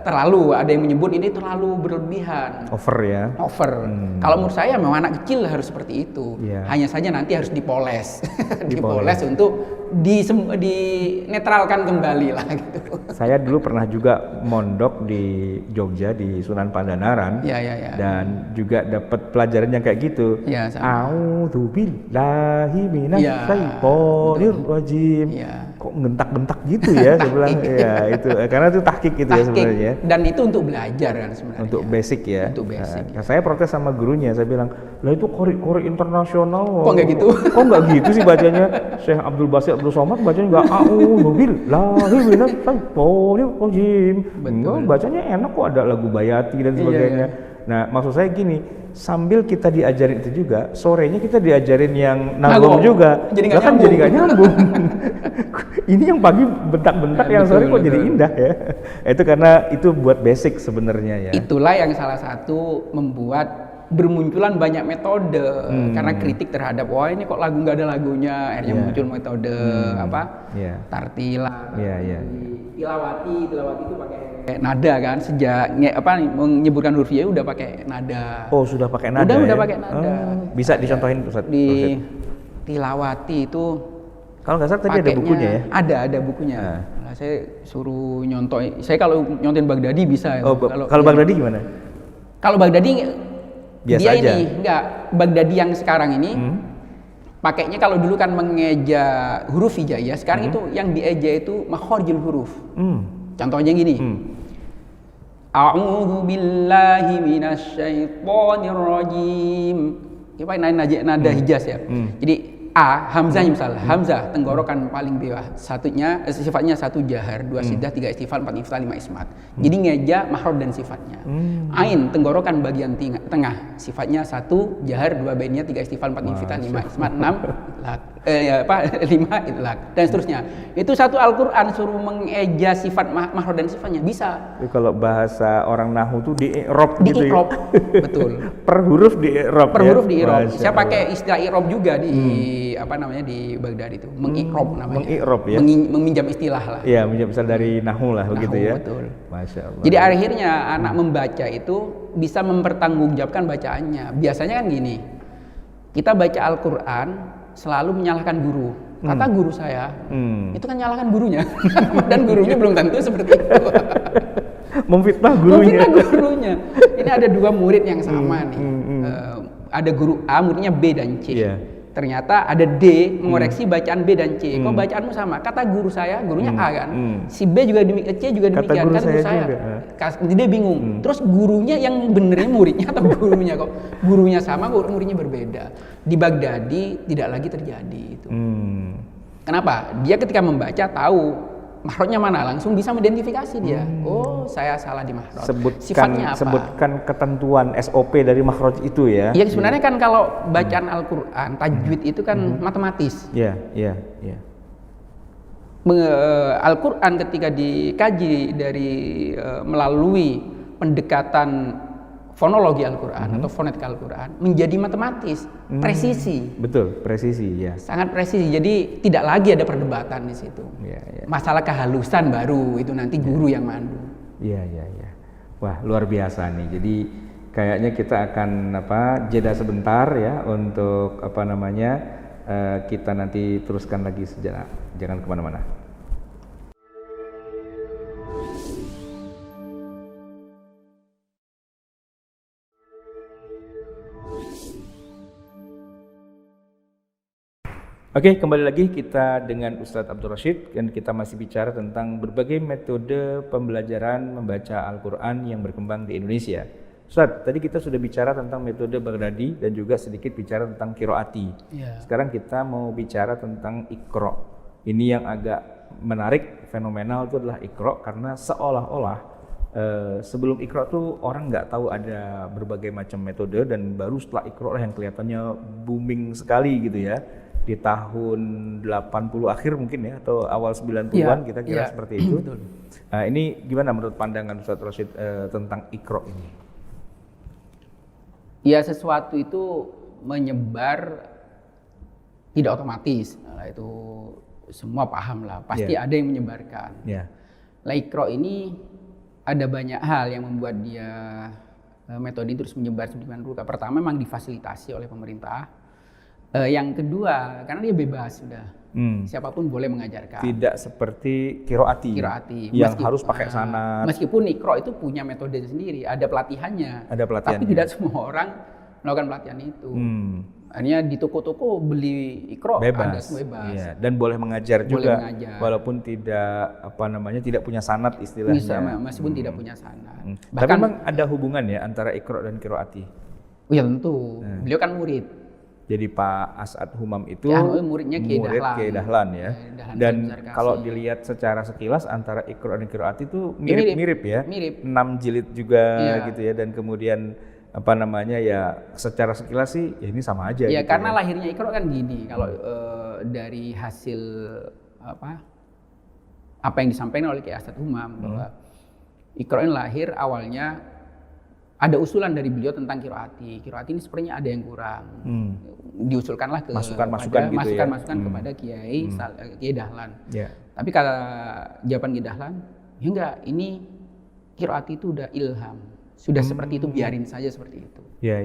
terlalu, ada yang menyebut ini terlalu berlebihan.
Over ya.
Over. Kalau menurut saya memang anak kecil harus seperti itu. Hanya saja nanti harus dipoles. Dipoles untuk dinetralkan kembali lah gitu.
Saya dulu pernah juga mondok di Jogja di Sunan Pandanaran.
Ya.
Dan juga dapat pelajaran yang kayak gitu.
Ya, sama.
A'udzubillahi
Ya,
minasyaitonir rajim.
Ya.
Kok ngentak-bentak gitu ya saya bilang. Ya, itu karena itu tahqiq gitu ya sebenarnya.
Dan itu untuk belajar kan sebenarnya.
Untuk basic ya.
Untuk basic.
Nah, saya protes sama gurunya, saya bilang, "Lah itu qori internasional."
Kok nggak gitu?
Kok nggak gitu sih bacanya? Syekh Abdul Basit Abdul Somad bacanya nggak a'udzubillahi minasyaitonir rajim. Enggak, bacanya enak kok, ada lagu Bayati dan sebagainya.
Iya.
Nah, maksud saya gini, sambil kita diajarin itu juga, sorenya kita diajarin yang nagom juga.
Jadi nggak
Lah kan jadi nggak nyambung. Ini yang pagi bentak-bentak, yang sore kok jadi indah ya. Itu karena itu buat basic sebenarnya ya.
Itulah yang salah satu membuat bermunculan banyak metode karena kritik terhadap wah ini kok lagu nggak ada lagunya, akhirnya muncul metode tartila, tilawati itu pakai nada kan, sejak menyebutkan huruf ya udah pakai nada.
Oh, sudah pakai nada.
Udah
ya?
pakai nada.
Bisa dicontohin Ustaz?
Di tilawati itu
kalau nggak salah tadi ada bukunya ya?
Ada bukunya. Nah, saya suruh nyontoh. Saya kalau nyontoin Baghdadi bisa.
Oh, kalau Baghdadi gimana?
Kalau Baghdadi
biasa
dia
aja.
Ini enggak, Baghdadi yang sekarang ini pakainya kalau dulu kan mengeja huruf hijaiyah, sekarang itu yang dieja itu makharijul huruf. Contohnya gini. A'udzu billahi minasyaitonir rajim. Kita pakai nada hijaz ya. Jadi A, hamzahnya misalnya, hamzah tenggorokan paling bawah, sifatnya 1 jahar, 2 siddah, 3 istifal, 4 inftal, 5 ismat. Jadi ngeja makhraj dan sifatnya. Ain tenggorokan bagian tengah, sifatnya 1 jahar, 2 bainnya, 3 istifal, 4 inftal, 5 ismat, 6 5 idlaq dan seterusnya. Itu satu Al-Qur'an suruh mengeja sifat makhraj dan sifatnya bisa.
Jadi kalau bahasa orang nahu tuh di i'rab gitu ya.
Betul.
Per huruf di i'rab.
Per huruf di i'rab. Saya pakai istilah i'rab juga di di Baghdadi itu, mengi'rab namanya.
Mengi'rab ya.
Meminjam istilah lah.
Iya, minjam misal dari nahu lah begitu ya.
Betul.
Masya Allah.
Jadi akhirnya anak membaca itu bisa mempertanggungjawabkan bacaannya. Biasanya kan gini, kita baca Al-Quran selalu menyalahkan guru. Kata guru saya, itu kan nyalahkan gurunya. Dan gurunya belum tentu seperti itu.
Memfitnah gurunya.
Ini ada 2 murid yang sama nih. Ada guru A, muridnya B dan C.
Yeah.
Ternyata ada D mengoreksi bacaan B dan C. Kok bacaanmu sama? Kata guru saya, gurunya A kan. Si B juga demikian, C juga demikian. Kata guru saya. Dia bingung. Terus gurunya yang benernya muridnya atau gurunya kok? Gurunya sama, muridnya berbeda. Di Baghdadi tidak lagi terjadi itu. Kenapa? Dia ketika membaca tahu mahrajnya mana, langsung bisa mengidentifikasi dia. Oh, saya salah di mahraj. Sifatnya apa?
Sebutkan ketentuan SOP dari makhraj itu ya.
Iya, sebenarnya kan kalau bacaan Al-Qur'an, tajwid itu kan matematis.
Iya.
Al-Qur'an ketika dikaji dari melalui pendekatan fonologi Al-Qur'an atau fonetika Al-Qur'an menjadi matematis, presisi.
Betul, presisi ya.
Sangat presisi. Jadi tidak lagi ada perdebatan di situ. Masalah kehalusan baru itu nanti guru yang mandu.
Iya. Wah, luar biasa nih. Jadi kayaknya kita akan jeda sebentar ya untuk kita nanti teruskan lagi sejenak. Jangan kemana-mana. Oke, kembali lagi kita dengan Ustadz Abdul Rashid dan kita masih bicara tentang berbagai metode pembelajaran membaca Al-Quran yang berkembang di Indonesia. Ustadz, tadi kita sudah bicara tentang metode Baghdadi dan juga sedikit bicara tentang qiraati. Sekarang kita mau bicara tentang Iqra. Ini yang agak menarik, fenomenal itu adalah Iqra karena seolah-olah sebelum Iqra tuh orang nggak tahu ada berbagai macam metode dan baru setelah Iqra yang kelihatannya booming sekali gitu ya. Di tahun 80 akhir mungkin ya atau awal 90-an kita kira seperti itu. Ini gimana menurut pandangan Ustadz Rashid tentang Iqra ini?
Ya, sesuatu itu menyebar tidak otomatis. Nah, itu semua paham lah. Pasti ada yang menyebarkan. Lah Iqra ini ada banyak hal yang membuat dia metode ini terus menyebar sedemikian rupa. Pertama memang difasilitasi oleh pemerintah. Yang kedua, karena dia bebas sudah. Siapapun boleh mengajarkan.
Tidak seperti kiroati yang harus pakai sanad.
Meskipun Iqra itu punya metode sendiri, ada pelatihannya. Tapi tidak semua orang melakukan pelatihan itu. Hanya di toko-toko beli Iqra
bebas. Iya. Dan boleh mengajar juga, walaupun tidak punya sanad istilahnya.
Meskipun tidak punya sanad.
Tapi memang ada hubungan ya antara Iqra dan kiroati.
Oh ya tentu. Beliau kan murid.
Jadi Pak As'ad Humam itu
muridnya Kiai
Dahlan ya. Dan kalau dilihat secara sekilas antara Iqra dan kiroati itu mirip ya.
Mirip.
6 jilid juga gitu ya, dan kemudian ya secara sekilas sih ya ini sama aja.
Ya
gitu
karena lahirnya Iqra kan gini, kalau dari hasil apa yang disampaikan oleh Kiai As'ad Humam bahwa Iqra ini lahir awalnya ada usulan dari beliau tentang kiroati. Kiroati ini sepertinya ada yang kurang. Diusulkanlah ke masukan kepada Kiai Dahlan. Tapi kata jawaban Kiai Dahlan, ya enggak, ini kiroati itu udah ilham. Sudah seperti itu, biarin saja seperti itu.
Ya.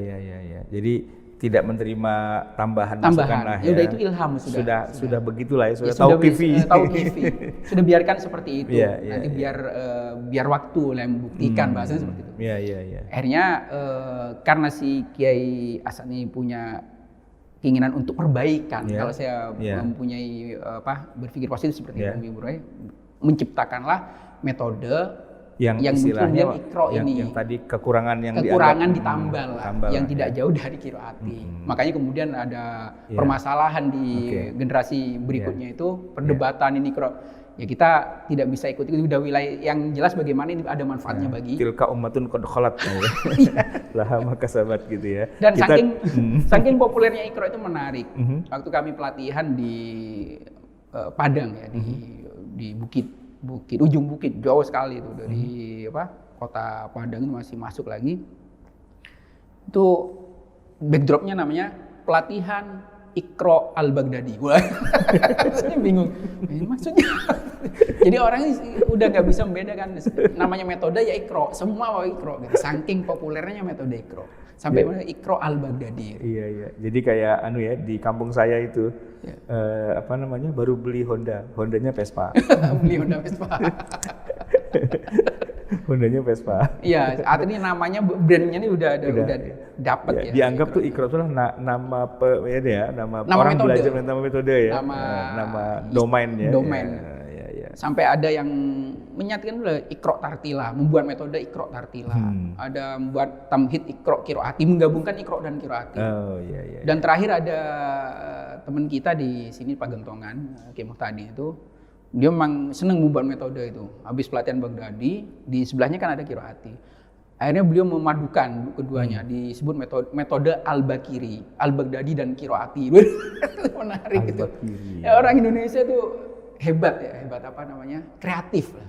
Jadi tidak menerima tambahan masukan lah ya.
Udah itu ilham
sudah begitulah ya, sudah tauqifi.
Sudah biarkan seperti itu.
Nanti
biar waktu lah yang membuktikan, bahasanya seperti itu.
Iya.
Akhirnya karena si Kiai As'ad ini punya keinginan untuk perbaikan. Kalau saya mempunyai berpikir positif seperti itu, menciptakanlah metode yang istilahnya Iqra ini,
yang tadi kekurangan
ditambal lah, yang tidak jauh dari kiroati. Makanya kemudian ada permasalahan di generasi berikutnya itu perdebatan ini ya kita tidak bisa ikut itu, udah wilayah yang jelas bagaimana ini ada manfaatnya bagi
tilka ummatun qad khalat laha ma kasabat gitu ya.
Dan saking populernya Iqra itu menarik. Waktu kami pelatihan di Padang ya, di ujung bukit jauh sekali itu dari kota Padang itu masih masuk lagi. Itu backdropnya namanya pelatihan Iqra al-Baghdadi. Saya bingung, maksudnya. Jadi orang udah nggak bisa membedakan namanya metode ya Iqra, semua Iqra. Gitu. Saking populernya metode Iqra sampai Iqra al-Baghdadi.
Iya. Jadi kayak di kampung saya itu baru beli Hondanya Vespa.
Beli Honda Vespa.
Hondanya Vespa.
Iya, artinya namanya brandnya ini udah dapat ya.
Dianggap tuh Iqra itu nama orang
metode.
Belajar nama metode ya. Nama domainnya.
Domain. Ya. Sampai ada yang menyatakan dulu Iqra Tartila, membuat metode Iqra Tartila. Ada membuat tamhid Iqra kiroati, menggabungkan Iqra dan kiroati.
Iya.
Dan terakhir ada teman kita di sini Pak Gentongan, Kiai Muhtadi itu, dia memang senang membuat metode itu. Habis pelatihan Baghdadi, di sebelahnya kan ada kiroati. Akhirnya beliau memadukan keduanya, disebut metode Al-Bakiri, Al-Baghdadi dan kiroati. Menarik gitu. Ya, orang Indonesia itu hebat kreatif lah.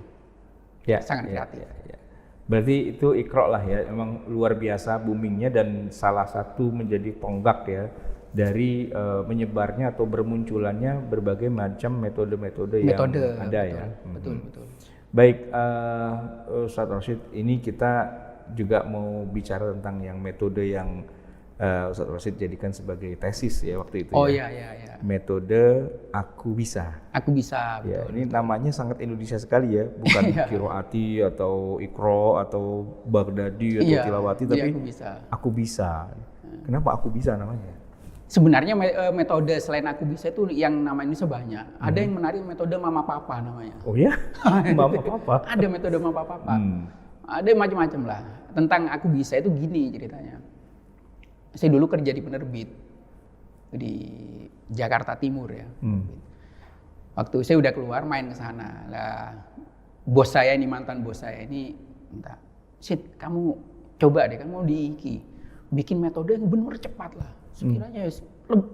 Sangat kreatif.
Ya. Berarti itu Iqra lah ya, emang luar biasa boomingnya dan salah satu menjadi tonggak ya dari menyebarnya atau bermunculannya berbagai macam metode-metode yang ada ya.
Betul.
Baik, Ustaz Rosyid, ini kita juga mau bicara tentang yang metode yang Ustaz Rosyid jadikan sebagai tesis ya waktu itu.
Iya.
Metode Aku Bisa.
Aku Bisa.
Ya, ini namanya sangat Indonesia sekali ya, bukan kiroati atau Iqra atau Baghdadi atau Tilawati, tapi Aku Bisa. Kenapa Aku Bisa namanya?
Sebenarnya metode selain Aku Bisa itu yang namanya sebanyak. Ada yang menarik metode Mama Papa namanya.
Oh ya? Mama Papa?
Ada metode Mama Papa. Ada macam-macam lah. Tentang Aku Bisa itu gini ceritanya. Saya dulu kerja di penerbit di Jakarta Timur ya. Waktu saya udah keluar main ke sana. Lah bos saya ini, mantan bos saya ini minta, "Sid, kamu coba deh, kamu di IKI bikin metode yang benar cepat lah. Sekiranya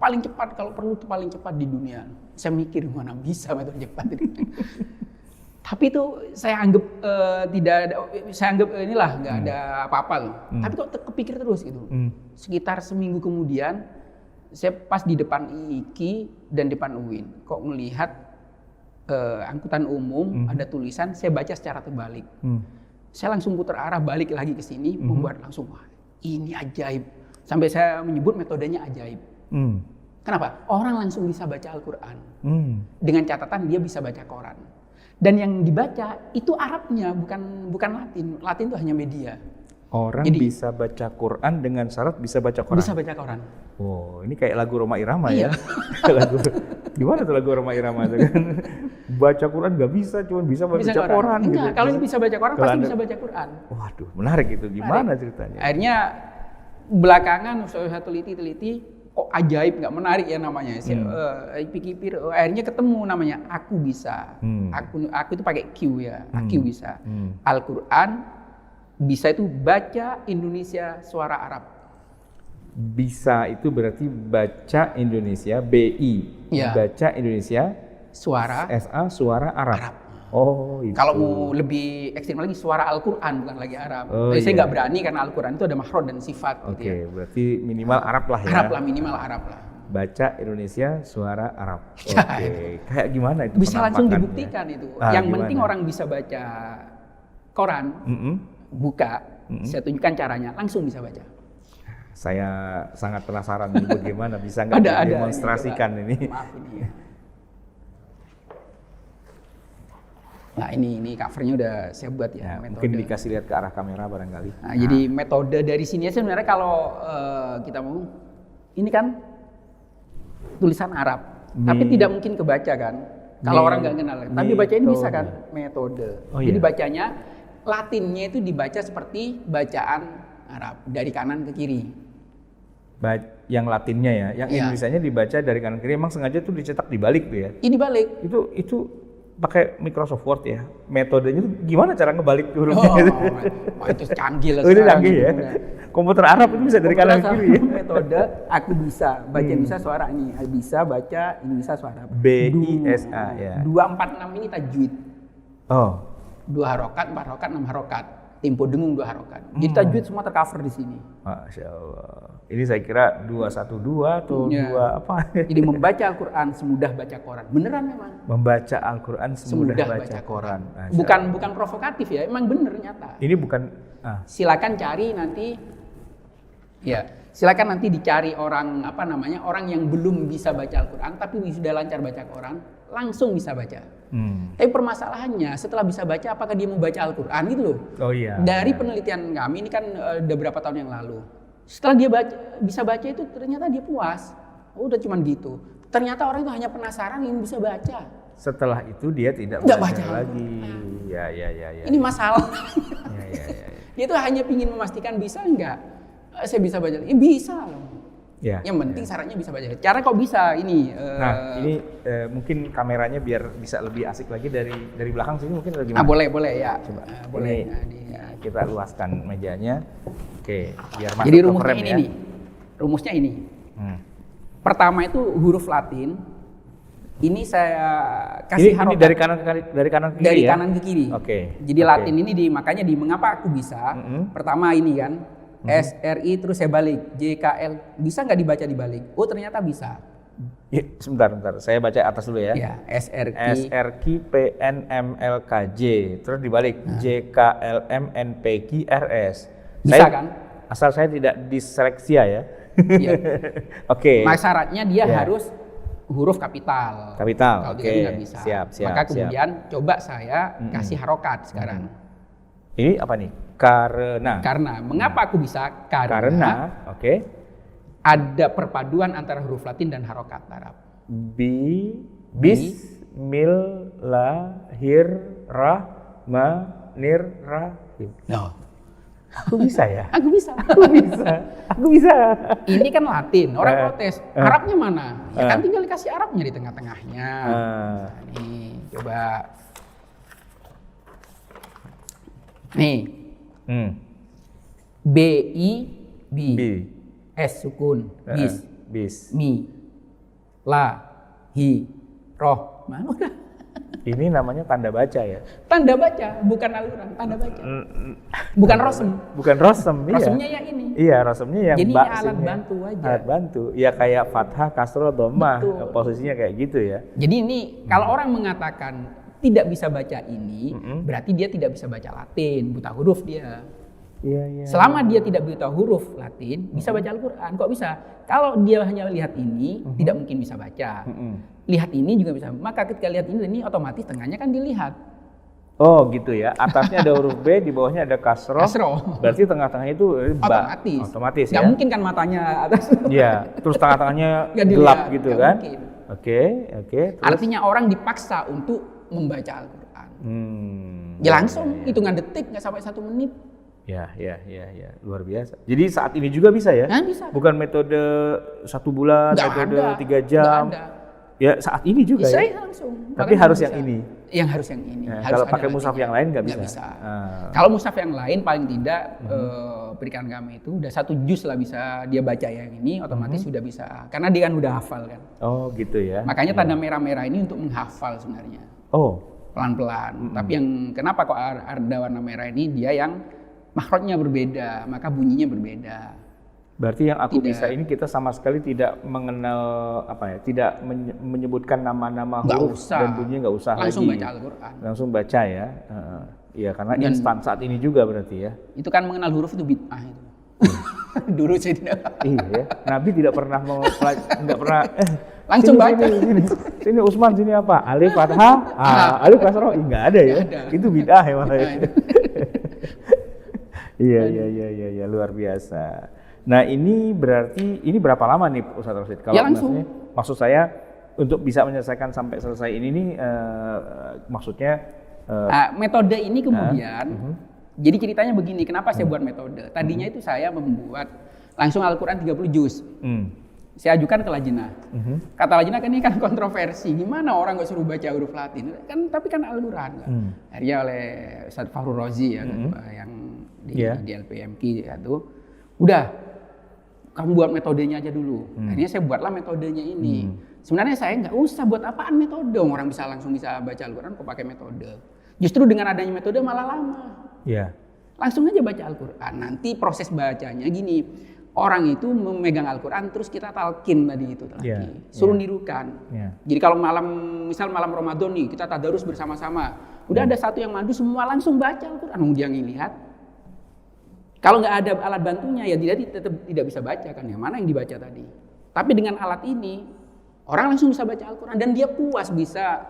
paling cepat, kalau perlu paling cepat di dunia." Saya mikir mana bisa metode cepat ini. Tapi itu saya anggap nggak ada apa-apa loh. Tapi kok kepikir terus gitu. Sekitar seminggu kemudian saya pas di depan IIKI dan depan UIN kok melihat angkutan umum ada tulisan, saya baca secara terbalik. Saya langsung putar arah balik lagi ke sini, membuat langsung, wah ini ajaib. Sampai saya menyebut metodenya ajaib. Kenapa? Orang langsung bisa baca Al-Quran. Dengan catatan dia bisa baca Quran. Dan yang dibaca itu Arabnya, bukan Latin. Latin itu hanya media.
Orang
Jadi,
bisa baca Quran dengan syarat bisa baca Quran.
Bisa baca Quran.
Oh, ini kayak lagu Roma Irama
Iya.
ya. Lagu, gimana tuh lagu Roma Irama itu kan? Baca Quran nggak bisa, cuma bisa baca Quran.
Enggak,
gitu.
kalau ini bisa baca Quran,
Kalau
pasti
Anda-
bisa baca Quran.
Waduh, menarik itu. Gimana ceritanya?
Akhirnya belakangan saya teliti, kok ajaib, nggak menarik ya namanya. Saya pikir, akhirnya ketemu namanya Aku Bisa. Aku itu pakai Q ya, Aku Bisa. Al-Quran bisa itu baca Indonesia suara Arab.
Bisa itu berarti baca Indonesia, BI.
Ya.
Baca Indonesia,
Suara
SA suara Arab. Oh, itu.
Kalau mau lebih ekstrim lagi suara Al-Quran, bukan lagi Arab.
Oh,
Jadi saya
iya.
nggak berani karena Al-Quran itu ada makhraj dan sifat.
Oke,
Gitu ya.
berarti minimal Arab lah ya.
Arab lah, minimal Arab lah.
Baca Indonesia suara Arab. Oke,
Ya,
kayak gimana itu
Bisa langsung
penampakannya?
dibuktikan itu.
Ah,
Yang
gimana?
penting orang bisa baca Quran, buka, saya tunjukkan caranya, langsung bisa baca.
Saya sangat penasaran nih bagaimana bisa nggak
Ada.
demonstrasikan ini.
Maaf ini ya. Nah ini covernya udah saya buat ya,
Ya,
metode.
mungkin dikasih lihat ke arah kamera barangkali.
Nah, jadi metode dari sini sebenarnya kalau kita mau, ini kan tulisan Arab, tapi tidak mungkin kebaca kan, kalau orang nggak kenal. Tapi baca ini bisa kan, metode.
Oh,
Jadi
iya.
bacanya Latinnya itu dibaca seperti bacaan Arab dari kanan ke kiri.
Yang Latinnya ya, yang
Iya.
Indonesianya dibaca dari kanan kiri. Emang sengaja tuh dicetak dibalik tuh ya?
Ini balik.
Itu pakai Microsoft Word ya. Metodenya tuh gimana cara ngebalik
Oh,
hurufnya?
itu canggih lah.
Oh, itu
sekarang.
canggih ya. Komputer Arab itu bisa dari kanan kiri ya.
Metode aku bisa baca bisa suara ini, bisa baca Indonesia suara
BISA ya.
246 ini tajwid.
Oh,
2 harokat, 4 harokat, 6 harokat. Tempo dengung 2 harokat. Jadi tajwid semua tercover di sini.
Masya Allah. Ini saya kira 212 atau
Ya.
2 apa?
Jadi membaca Al-Quran semudah baca Quran. Beneran memang.
Membaca Al-Quran semudah baca Quran. Masya
Bukan provokatif ya, emang bener nyata.
Allah. Ini bukan
Silakan cari nanti, ya silakan nanti dicari orang orang yang belum bisa baca Al-Quran tapi sudah lancar baca Quran, langsung bisa baca. Tapi permasalahannya setelah bisa baca, apakah dia mau baca Al-Quran gitu loh?
Oh iya.
Dari penelitian kami ini kan udah berapa tahun yang lalu. Setelah dia bisa baca itu ternyata dia puas. Oh, udah cuman gitu. Ternyata orang itu hanya penasaran ingin bisa baca.
Setelah itu dia tidak
Nggak
baca
baca
lagi. Ya.
Ini masalah.
Ya.
Dia tuh hanya ingin memastikan bisa enggak. Saya bisa baca. Bisa loh.
Ya.
Yang penting syaratnya bisa baca. Cara kok bisa ini?
Nah, ini mungkin kameranya biar bisa lebih asik lagi dari belakang sini mungkin lebih.
Boleh ya.
Coba.
Boleh.
Ini, kita luaskan mejanya. Oke, biar masuk
Jadi
ke
rumusnya
frame
ini
ya.
nih. Rumusnya ini.
Hmm.
Pertama itu huruf Latin. Ini saya
Ini
kasih harokat.
dari kanan ke kiri
Dari
ya?
kanan ke kiri.
Oke.
Jadi
Oke.
Latin ini makanya mengapa aku bisa? Pertama ini kan SRI terus saya balik JKL, bisa nggak dibaca dibalik? Oh ternyata bisa.
Ya, sebentar. Saya baca atas dulu ya.
Ya SRI.
SRQ PNMLKJ terus dibalik JKLM NPQ RS.
Bisa kan?
Asal saya tidak diseleksia ya.
Ya.
Oke.
Nah, syaratnya dia
Ya.
harus huruf kapital.
Kapital,
Kalau
oke.
tidak bisa.
Siap.
Maka kemudian coba saya kasih harokat sekarang.
Ini apa nih?
Karena mengapa aku bisa?
Karena oke.
Ada perpaduan antara huruf Latin dan harokat Arab.
Bismillahirrahmanirrahim.
No.
Aku bisa ya?
Aku bisa.
Aku bisa.
Ini kan Latin, orang protes. Arabnya mana? Ya kan tinggal dikasih Arabnya di tengah-tengahnya. Nah, nih, coba. Nih. B. S sukun.
Bis.
Mi. La. Hi. Roh. Mana udah?
Ini namanya tanda baca ya?
Tanda baca, bukan aluran, tanda baca. Bukan rosem.
Bukan rosem, iya.
Rosemnya yang ini.
Iya, rosemnya yang
Jadi
baksimnya.
alat bantu aja.
Alat bantu. Ya kayak fathah, kasroh, dhammah.
Betul.
Posisinya kayak gitu ya.
Jadi ini kalau orang mengatakan tidak bisa baca ini, berarti dia tidak bisa baca Latin, buta huruf dia.
Iya.
Selama dia tidak tahu huruf Latin, bisa baca Al-Quran. Kok bisa? Kalau dia hanya lihat ini, tidak mungkin bisa baca. Lihat ini juga bisa. Maka ketika lihat ini otomatis tengahnya kan dilihat.
Oh gitu ya. Atasnya ada huruf B, di bawahnya ada kasroh. Berarti tengah-tengah itu
otomatis.
Otomatis ya.
Gak mungkin kan matanya atas.
Iya. Terus tengah-tengahnya
Nggak
gelap
dilihat,
gitu
nggak
kan?
mungkin.
Oke. Terus?
Artinya orang dipaksa untuk membaca Al-Quran. Ya langsung hitungan detik, nggak sampai 1 menit.
Ya, luar biasa. Jadi saat ini juga bisa ya?
Nah, bisa.
Bukan metode 1 bulan,
Nggak
metode
ada.
3 jam.
Nggak ada.
Ya saat ini juga
Bisa
ya.
langsung.
Tapi
Makanya
harus
bisa.
yang ini.
Yang harus yang ini.
Ya,
Harus
kalau
ada
pakai mushaf
latihan.
yang lain nggak
Nggak
bisa.
Kalau mushaf yang lain paling tidak berikan kami itu udah 1 juz lah bisa dia baca yang ini, otomatis sudah bisa. Karena dia kan udah hafal kan.
Oh gitu ya.
Makanya tanda merah-merah ini untuk menghafal sebenarnya.
Oh.
Pelan-pelan. Tapi yang kenapa kok ada warna merah ini, dia yang makhrajnya berbeda, maka bunyinya berbeda.
Berarti yang aku
Tidak.
bisa ini kita sama sekali tidak mengenal tidak menyebutkan nama-nama
Nggak
huruf
usah.
dan bunyinya nggak usah
Langsung
lagi.
baca Al-Quran.
Langsung baca ya. Iya karena
Dan-
instan saat ini juga berarti ya.
Itu kan mengenal huruf itu bid'ah itu. Dulu saya tidak.
Iya ya. Nabi tidak pernah nggak pernah
Langsung baca.
Sini Usman sini apa? Alif fathah, alif kasroh, nggak ada ya.
Nggak ada.
Itu bid'ah ya malah.
Nah,
Iya luar biasa. Nah ini berarti ini berapa lama nih Ustaz Rosid? Kalau
Ya, langsung.
maksud saya untuk bisa menyelesaikan sampai selesai ini nih maksudnya
metode ini kemudian, jadi ceritanya begini, kenapa saya buat metode? Tadinya itu saya membuat langsung Al-Quran 30 juz. Saya ajukan ke Lajnah. Kata Lajnah kan ini kan kontroversi, gimana orang nggak suruh baca huruf Latin? Tapi kan Al-Quran. Kan? Akhirnya oleh Ustaz Fakhrul Razi ya, yang di LPMQ itu, udah kamu buat metodenya aja dulu. Akhirnya saya buatlah metodenya ini. Sebenarnya saya nggak usah buat apaan metode, orang langsung bisa baca Al-Quran kok pakai metode. Justru dengan adanya metode malah lama.
Iya.
Langsung aja baca Al-Quran. Nanti proses bacanya gini, orang itu memegang Al-Quran terus kita talqin tadi itu lagi. Suruh nirukan. Jadi kalau misal malam Ramadan nih, kita tadarus bersama-sama. Udah ada satu yang mandu, semua langsung baca Al-Quran. Dia ngelihat. Kalau nggak ada alat bantunya ya dia tetap tidak bisa baca kan. Yang mana yang dibaca tadi. Tapi dengan alat ini, orang langsung bisa baca Al-Quran. Dan dia puas bisa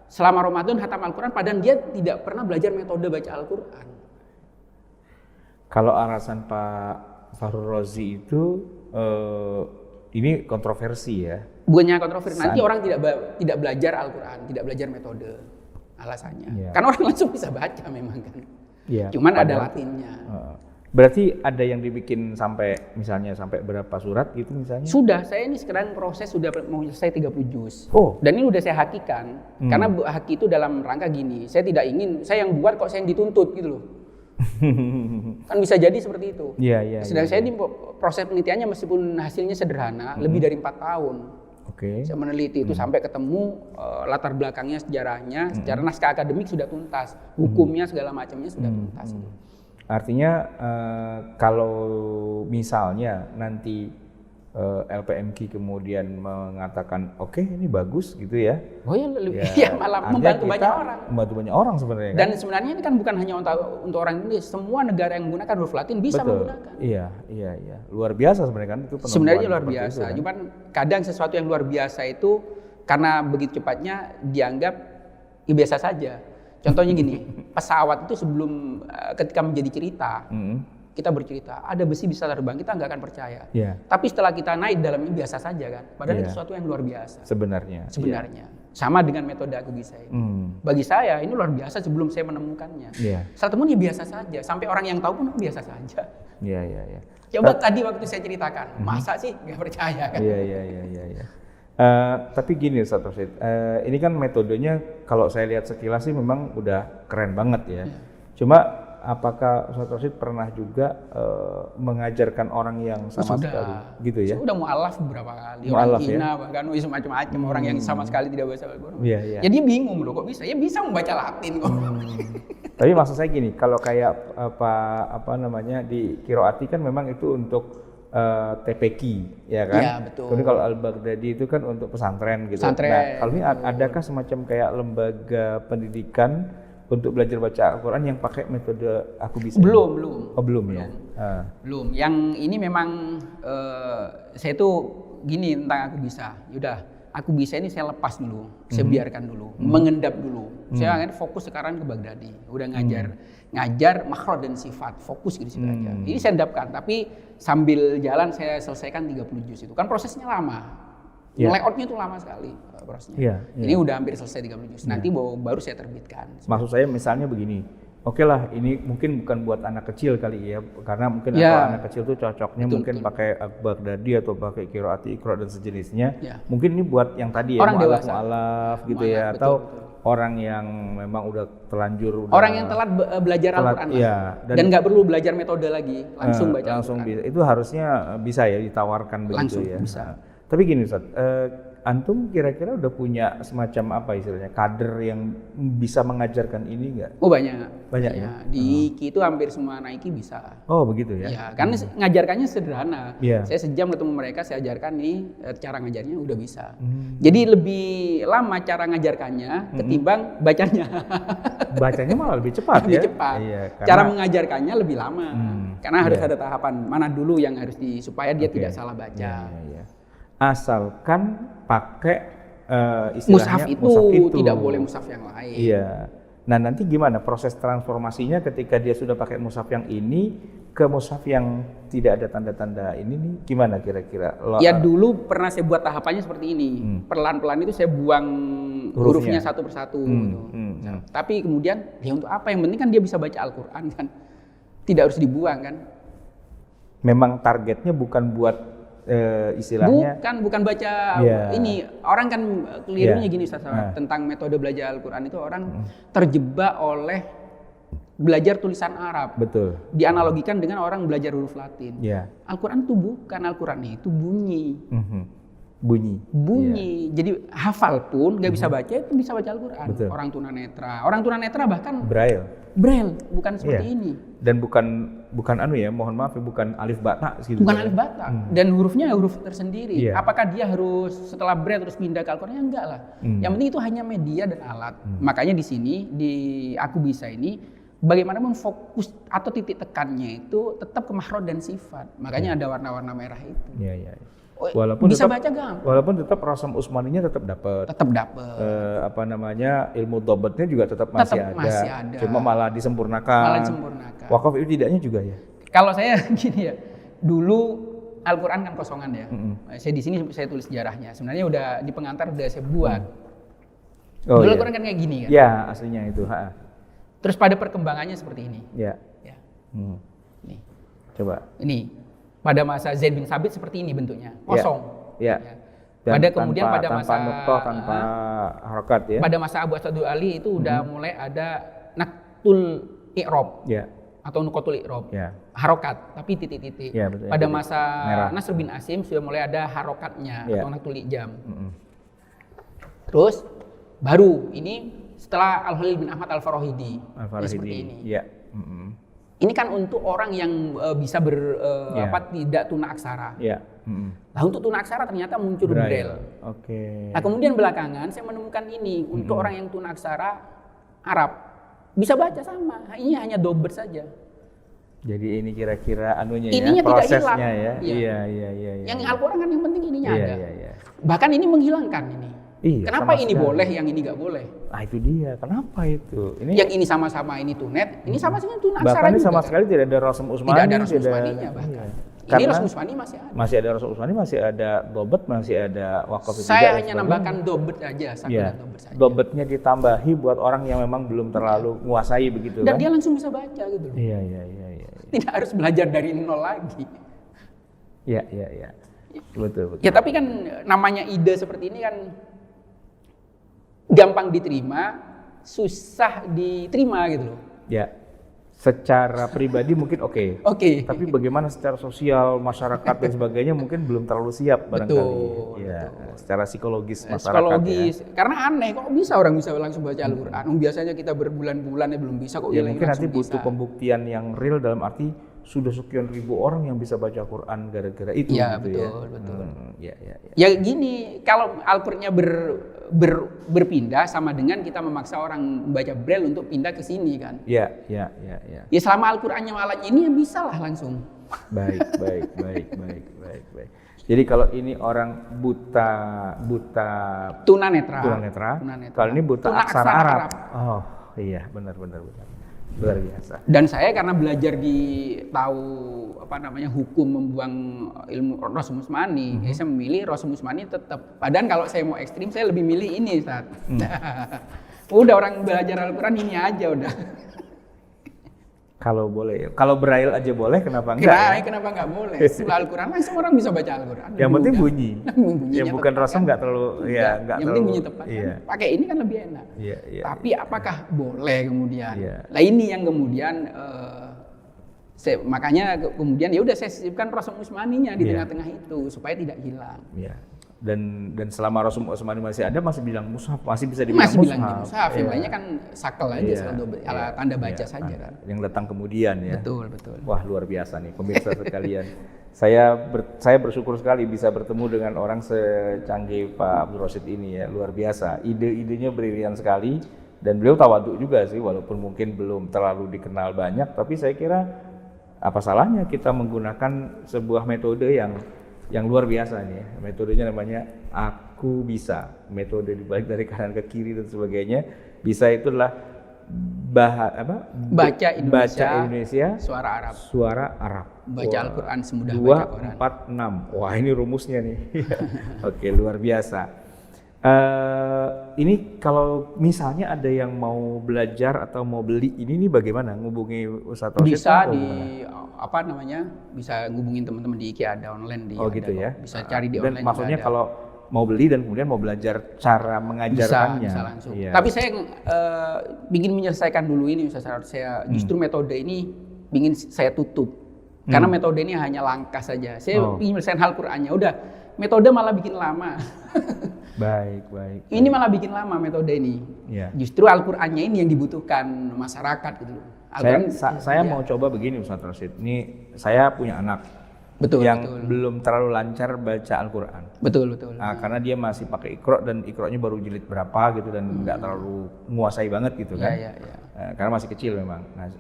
selama Ramadan khatam Al-Quran. Padahal dia tidak pernah belajar metode baca Al-Quran.
Kalau alasan Pak Fakhrul Razi itu ini kontroversi ya.
Bukannya kontroversi, nanti orang tidak belajar Al-Quran, tidak belajar metode alasannya. Karena orang langsung bisa baca memang kan. Cuman ada Latinnya.
Berarti ada yang dibikin sampai misalnya sampai berapa surat gitu misalnya?
Sudah, saya ini sekarang proses sudah mau selesai 30 juz.
Oh.
Dan ini udah saya hakikan. Karena haki itu dalam rangka gini, saya tidak ingin, saya yang buat kok saya yang dituntut gitu loh. Kan bisa jadi seperti itu. Sedang saya di proses penelitiannya meskipun hasilnya sederhana, lebih dari 4 tahun. Saya meneliti itu sampai ketemu latar belakangnya, sejarahnya, secara naskah akademik sudah tuntas, hukumnya segala macamnya sudah tuntas.
Artinya kalau misalnya nanti LPMQ kemudian mengatakan oke, ini bagus gitu ya.
Oh ya, malah membantu banyak orang.
Membantu banyak orang sebenarnya.
Dan sebenarnya ini kan bukan hanya untuk orang Indonesia, semua negara yang menggunakan huruf Latin bisa menggunakan.
Iya. Luar biasa sebenarnya kan itu.
Sebenarnya luar biasa. Itu, kan? Cuman kadang sesuatu yang luar biasa itu karena begitu cepatnya dianggap biasa saja. Contohnya gini, pesawat itu sebelum ketika menjadi cerita, kita bercerita, ada besi bisa terbang, kita nggak akan percaya. Tapi setelah kita naik dalamnya biasa saja kan, padahal itu sesuatu yang luar biasa. Sebenarnya. Sama dengan metode aku bisa ini. Bagi saya ini luar biasa sebelum saya menemukannya. Setelah temunya biasa saja, sampai orang yang tahu pun biasa saja. Coba tadi waktu saya ceritakan, masa sih nggak percaya kan?
Iya. Tapi gini Ustaz Rosid, ini kan metodenya kalau saya lihat sekilas sih memang udah keren banget ya. Cuma apakah Ustaz Rosid pernah juga mengajarkan orang yang sama sekali gitu ya?
Sudah mu'alaf beberapa kali, orang Cina bahkan macam-macam orang yang sama sekali tidak bahasa Al-Quran. Jadi bingung loh kok bisa? Ya bisa membaca Latin kok.
Tapi maksud saya gini, kalau kayak apa namanya di Qiraati kan memang itu untuk TPQ ya kan?
Iya betul.
Kemudian kalau Al-Baghdadi itu kan untuk pesantren gitu. Nah, kalau ini adakah semacam kayak lembaga pendidikan untuk belajar baca Al-Quran yang pakai metode Aku Bisa?
Belum.
Oh belum ya?
Belum. Yang ini memang saya tuh gini tentang Aku Bisa. Yaudah, Aku Bisa ini saya lepas dulu, saya biarkan dulu, mengendap dulu. Saya akan fokus sekarang ke Baghdadi. Udah ngajar makhraj dan sifat, fokus di situ aja. Ini saya endapkan, tapi sambil jalan saya selesaikan 30 juz itu. Kan prosesnya lama. Layoutnya itu lama sekali prosesnya. Ini udah hampir selesai 30 juz. Nanti baru saya terbitkan.
Maksud saya misalnya begini, oke lah ini mungkin bukan buat anak kecil kali ya, karena mungkin anak kecil tuh cocoknya mungkin pakai Baghdadi atau pakai Qiraat Iqra dan sejenisnya. Mungkin ini buat yang tadi ya,
orang dewasa,
mu'alaf gitu ya, atau orang yang memang udah terlanjur.
Orang yang telat belajar Al-Quran dan nggak perlu belajar metode lagi, langsung baca
langsung bisa. Itu harusnya bisa ya ditawarkan begitu
langsung
ya.
Bisa.
Tapi gini Ustaz, antum kira-kira udah punya semacam apa istilahnya, kader yang bisa mengajarkan ini nggak?
Oh banyak
ya.
Di IKI itu hampir semua anak IKI bisa.
Oh begitu ya?
Ya karena ngajarkannya sederhana. Saya sejam ketemu mereka, saya ajarkan nih cara ngajarnya udah bisa. Jadi lebih lama cara ngajarkannya ketimbang bacanya.
Bacanya malah lebih cepat
lebih
ya?
cepat.
Iya,
Cara mengajarkannya lebih lama. Karena harus ada tahapan mana dulu yang harus supaya dia tidak salah baca.
Asalkan pakai istilahnya
mushaf itu, tidak boleh mushaf yang lain.
Iya. Nah nanti gimana proses transformasinya ketika dia sudah pakai mushaf yang ini ke mushaf yang tidak ada tanda-tanda ini nih, gimana kira-kira?
Ya dulu pernah saya buat tahapannya seperti ini. Perlahan-pelan itu saya buang hurufnya satu persatu. Tapi kemudian ya untuk apa? Yang penting kan dia bisa baca Al-Quran kan. Tidak harus dibuang kan.
Memang targetnya bukan buat istilahnya
bukan baca ini. Orang kan kelirunya gini Ustaz, tentang metode belajar Al-Quran itu orang terjebak oleh belajar tulisan Arab.
Betul.
Dianalogikan dengan orang belajar huruf Latin. Al-Quran itu bukan Al-Quran, itu bunyi. Bunyi. Jadi hafal pun nggak bisa baca, itu bisa baca Al-Quran. Orang tunanetra bahkan Braille, bukan seperti ini. Dan
bukan mohon maaf ya, bukan alif bata gitu.
Bukan alif bata. Dan hurufnya huruf tersendiri. Apakah dia harus setelah Braille terus pindah ke Al-Quran? Enggak lah. Yang penting itu hanya media dan alat. Makanya di sini di Aku Bisa ini bagaimanapun fokus atau titik tekannya itu tetap ke makhraj dan sifat. Makanya ada warna-warna merah itu.
Walaupun
bisa
tetap,
baca gampang.
Walaupun tetap rasam usmaninya tetap dapat. Ilmu dobatnya juga tetap masih ada. Cuma malah disempurnakan. Wakaf itu tidaknya juga ya.
Kalau saya gini ya, dulu Al-Quran kan kosongan ya. Saya di sini saya tulis sejarahnya. Sebenarnya udah di pengantar udah saya buat. Dulu Al-Quran kan kayak gini kan.
Ya aslinya itu.
Terus pada perkembangannya seperti ini. Nih.
Coba.
Ini. Pada masa Zaid bin Sabit seperti ini bentuknya, kosong.
Pada masa nuqtah, tanpa harokat ya.
Pada masa Abu As'adul Ali itu udah mulai ada naktul i'rab atau nuqatul i'rab. Harokat tapi titik-titik. Pada masa Nasr bin Asim sudah mulai ada harokatnya atau naktul i'jam. Terus baru ini setelah Al-Khalil bin Ahmad Al-Farahidi. Seperti ini. Ini kan untuk orang yang bisa tidak tuna aksara. Nah untuk tuna aksara ternyata muncul Braille. Nah kemudian belakangan saya menemukan ini untuk orang yang tuna aksara Arab bisa baca sama. Ini hanya dobet saja.
Jadi ini kira-kira
ininya
prosesnya
tidak hilang.
Iya.
Yang Al-Quran kan yang penting ininya ada. Bahkan ini menghilangkan ini. Kenapa ini boleh, yang ini nggak boleh?
Ah itu dia, kenapa itu?
Yang ini sama-sama ini tunet, ini sama-sama tuna aksara
bahkan
juga.
Bahkan sama sekali tidak ada rasam usmani.
Tidak ada rasam usmaninya bahkan. Ini rasam usmani masih ada.
Masih ada rasam usmani, masih ada dobet, masih ada wakaf.
Saya hanya nambahkan dobet aja, dobet saja.
Dobetnya ditambahi buat orang yang memang belum terlalu menguasai begitu.
Dan dia langsung bisa baca gitu.
Iya.
Tidak harus belajar dari nol lagi.
Iya. Betul.
Ya tapi kan namanya ide seperti ini kan gampang diterima, susah diterima gitu loh.
Ya, secara pribadi mungkin oke. Tapi bagaimana secara sosial, masyarakat dan sebagainya mungkin belum terlalu siap barangkali. Betul. Secara psikologis masyarakat.
Karena aneh kok bisa orang bisa langsung baca Al-Quran. Biasanya kita berbulan-bulan belum bisa kok.
Ya mungkin nanti butuh pembuktian yang real dalam arti sudah sekian ribu orang yang bisa baca Quran gara-gara itu.
Iya betul. Ya gini, kalau Al-Qur'annya berpindah sama dengan kita memaksa orang membaca Braille untuk pindah ke sini kan.
Iya.
Ya selama Al-Qur'annya malanya ini ya bisa lah langsung.
Baik. Jadi kalau ini orang buta
tunanetra.
Kalau ini buta
Tuna
aksara Arab. Oh iya, benar. Luar biasa.
Dan saya karena belajar hukum membuang ilmu Rasul Usmani, saya memilih Rasul Usmani tetap. Padahal kalau saya mau ekstrim, saya lebih milih ini, Ustaz. Udah orang belajar Al-Quran ini aja udah.
Kalau boleh, kalau Braille aja boleh, kenapa enggak?
Kenapa enggak boleh? Setelah Al-Quran, semua orang bisa baca Al-Quran.
Yang penting bunyi. Yang bukan rasa enggak terlalu,
enggak yang penting bunyi tepat. Kan? Pakai ini kan lebih enak. Tapi apakah boleh kemudian? Nah ini yang kemudian, makanya kemudian ya udah saya sisipkan Rasul Usmaninya di tengah-tengah itu supaya tidak hilang. Dan selama Rasul Usmani masih ada, masih bilang mushaf, masih bisa dibilang mushaf. Masih bilang mushaf, yang lainnya kan sakel aja, tanda baca saja kan.
Yang datang kemudian ya.
Betul.
Wah luar biasa nih pemirsa sekalian. Saya bersyukur sekali bisa bertemu dengan orang secanggih Pak Abdul Rosyid ini ya, luar biasa. Ide-idenya brilian sekali dan beliau tawadhu juga sih, walaupun mungkin belum terlalu dikenal banyak, tapi saya kira apa salahnya kita menggunakan sebuah metode yang luar biasa nih ya. Metodenya namanya Aku Bisa. Metode dibalik dari kanan ke kiri dan sebagainya. Bisa itu adalah baca Indonesia suara Arab.
Baca Al-Quran semudah baca Quran.
2, 4, 6. Wah ini rumusnya nih. Oke luar biasa. Ini kalau misalnya ada yang mau belajar atau mau beli ini nih bagaimana? Ngubungi Ustadz Rosyid?
Bisa bisa ngubungin teman-teman di IKI, ada online di.
Oh gitu ya.
Bisa cari di
dan
online.
Maksudnya kalau mau beli dan kemudian mau belajar cara mengajarkannya.
Bisa langsung. Tapi saya ingin menyelesaikan dulu ini, saya justru metode ini ingin saya tutup. Karena metode ini hanya langkah saja. Saya ingin menyelesaikan Al-Qur'annya. Udah, metode malah bikin lama.
Baik.
Ini malah bikin lama metode ini. Justru Al-Qur'annya ini yang dibutuhkan masyarakat gitu.
Saya mau coba begini Ustadz Rosyid. Ini saya punya anak yang belum terlalu lancar baca Al-Quran. Betul. Nah, karena dia masih pakai Iqra dan Iqra-nya baru jilid berapa gitu dan nggak terlalu menguasai banget gitu kan. Karena masih kecil memang. Nah,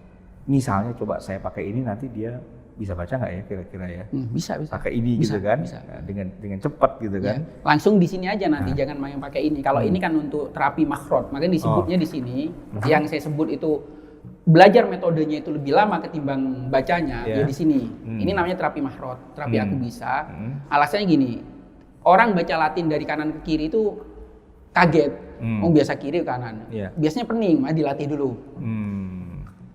misalnya coba saya pakai ini nanti dia bisa baca nggak ya kira-kira ya?
Bisa.
Pakai ini
bisa,
gitu kan?
Bisa.
Nah, dengan cepat gitu kan?
Langsung di sini aja nanti, jangan main pakai ini. Kalau ini kan untuk terapi makhraj, makanya disebutnya di sini. Yang saya sebut itu belajar metodenya itu lebih lama ketimbang bacanya ya di sini. Ini namanya terapi makhraj, terapi Aku Bisa. Alasannya gini, orang baca Latin dari kanan ke kiri itu kaget. Biasa kiri ke kanan. Biasanya pening, mah dilatih dulu.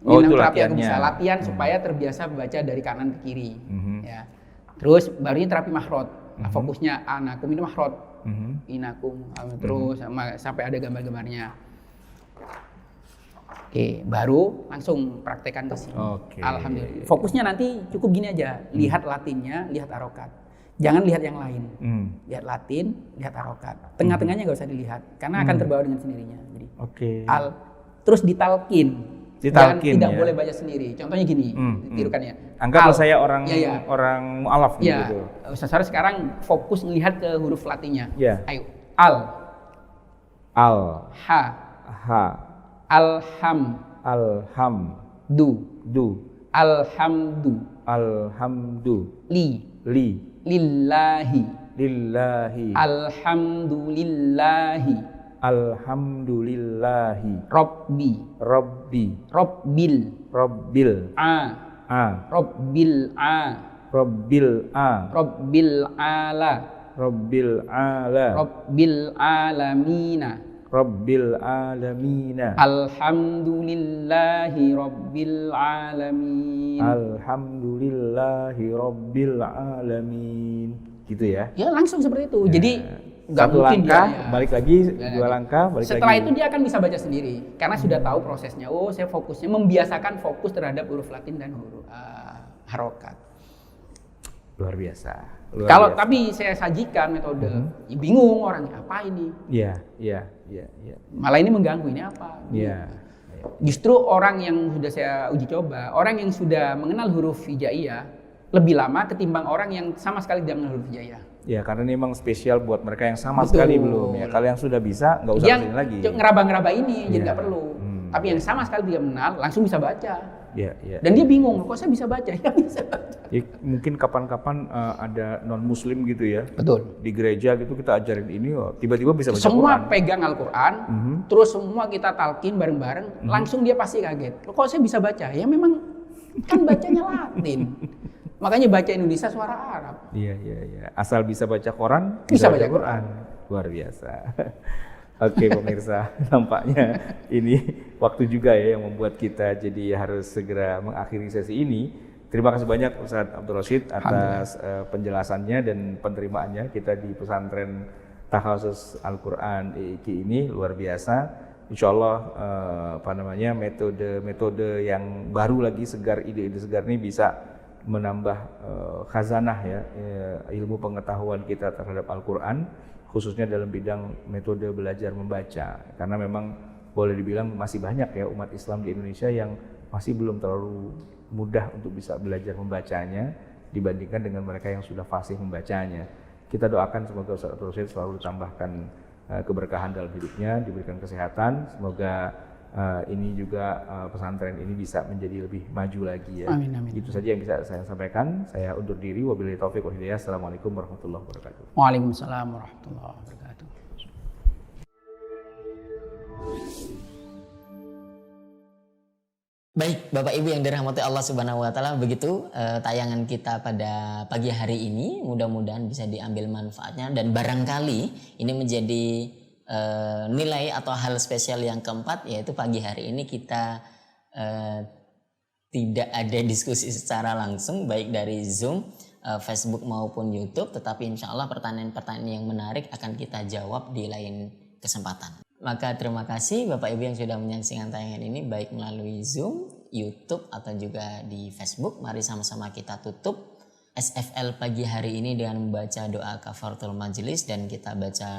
Ini namanya terapi Aku Bisa, latihan supaya terbiasa baca dari kanan ke kiri. Ya. Terus barunya terapi makhraj. Fokusnya anakum ini makhraj. Inakum terus sampai ada gambar-gambarnya. Oke, baru langsung praktekkan ke sini. Alhamdulillah. Fokusnya nanti cukup gini aja, lihat Latinnya, lihat harokat. Jangan lihat yang lain. Lihat Latin, lihat harokat. Tengah-tengahnya nggak usah dilihat, karena akan terbawa dengan sendirinya. Jadi, terus ditalkin. Jangan tidak boleh baca sendiri. Contohnya gini, tirukannya.
Anggaplah saya orang mu'alaf
gitu. Ustaz sekarang fokus melihat ke huruf Latinnya. Ayo, al, ha, alham, alhamdu, lillahi, alhamdulillahi, rabbil,
Rabbil alamina.
Alhamdulillahi rabbil alamin.
Alhamdulillahi rabbil alamin. Gitu ya?
Ya langsung seperti itu. Jadi nggak mungkin
langkah, balik lagi, dua langkah, balik
setelah
lagi.
Itu dia akan bisa baca sendiri. Karena sudah tahu prosesnya. Oh, saya fokusnya membiasakan fokus terhadap huruf Latin dan huruf harokat.
Luar biasa.
Tapi saya sajikan metode, bingung orangnya apa ini? Iya. Malah ini mengganggu, ini apa? Justru orang yang sudah saya uji coba, orang yang sudah mengenal huruf hijaiyah, lebih lama ketimbang orang yang sama sekali tidak mengenal huruf hijaiyah.
Ya, karena ini memang spesial buat mereka yang sama
Betul.
sekali belum ya. Kalau yang sudah bisa nggak usah
Yang
kesini lagi.
ngeraba-ngeraba ini jadi
Iya.
nggak perlu. Tapi yang sama sekali tidak mengenal langsung bisa baca.
Ya, ya.
Dan dia bingung, kok saya bisa baca? Ya bisa baca.
Ya, mungkin kapan-kapan ada non muslim gitu ya.
Betul.
Di gereja gitu kita ajarin ini, tiba-tiba bisa baca
Semua
Quran.
pegang Al-Quran, terus semua kita talkin bareng-bareng, langsung dia pasti kaget. Kok saya bisa baca? Ya memang kan bacanya Latin. Makanya baca Indonesia suara Arab.
Iya, iya, iya. Asal bisa baca Quran,
Bisa baca
Quran. Luar biasa. Oke pemirsa, nampaknya ini waktu juga ya yang membuat kita jadi harus segera mengakhiri sesi ini. Terima kasih banyak Ustadz Abdul Rashid atas penjelasannya dan penerimaannya kita di pesantren Takhasus Al-Quran IIQ ini luar biasa. Insya Allah metode-metode yang baru lagi segar, ide-ide segar ini bisa menambah khazanah ya ilmu pengetahuan kita terhadap Al-Quran, khususnya dalam bidang metode belajar membaca, karena memang boleh dibilang masih banyak ya umat Islam di Indonesia yang masih belum terlalu mudah untuk bisa belajar membacanya dibandingkan dengan mereka yang sudah fasih membacanya. Kita doakan semoga Ustaz Abdul Rashid selalu ditambahkan keberkahan dalam hidupnya, diberikan kesehatan, semoga ini juga pesantren ini bisa menjadi lebih maju lagi ya.
Amin, amin.
Itu saja yang bisa saya sampaikan. Saya undur diri. Wabillahi taufiq wal hidayah. Assalamualaikum warahmatullahi wabarakatuh.
Waalaikumsalam warahmatullahi wabarakatuh.
Baik, Bapak Ibu yang dirahmati Allah Subhanahu wa taala, begitu tayangan kita pada pagi hari ini. Mudah-mudahan bisa diambil manfaatnya dan barangkali ini menjadi nilai atau hal spesial yang keempat, yaitu pagi hari ini kita tidak ada diskusi secara langsung baik dari Zoom, Facebook maupun YouTube, tetapi insya Allah pertanyaan-pertanyaan yang menarik akan kita jawab di lain kesempatan. Maka terima kasih Bapak Ibu yang sudah menyaksikan tayangan ini baik melalui Zoom, YouTube atau juga di Facebook. Mari sama-sama kita tutup SFL pagi hari ini dengan membaca doa kafaratul majelis dan kita baca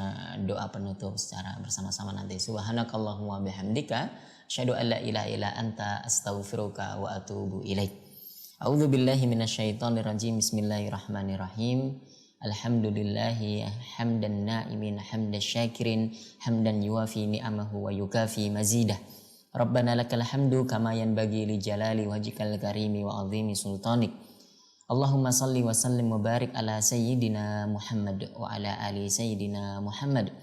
doa penutup secara bersama-sama nanti. Subhanakallahumma bihamdika asyhadu an la ilaha illa anta astaghfiruka wa atubu ilaik. A'udzu billahi minasyaitonir rajim. Bismillahirrahmanirrahim. Alhamdulillahi hamdan na'imin hamdan syakirin hamdan yuwafi ni'amahu wa yukafi mazidah. Rabbana lakal hamdu kama yanbaghi li jalali wajhikal karimi wa 'azimi sultanik. Allahumma salli wa sallim wa barik ala sayyidina Muhammad wa ala ali sayyidina Muhammad.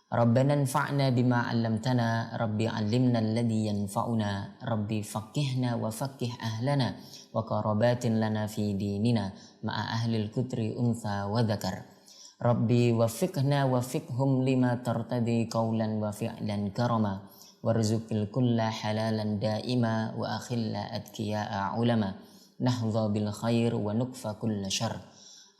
Rabbana anfa'na bima 'allamtana, rabbi 'allimna alladhi yanfa'una, rabbi faqihna wa faqih ahlana wa qarabatin lana fi dinina ma'a ahlil kutri untha wa dhakar. Rabbi wafiqna wafiqhum lima tartadi qawlan wa fi'lan karama warzuqil kulla halalan daima wa akhilla atkiya'a ulama nahdha bil khair wa nukfa kulla syarr.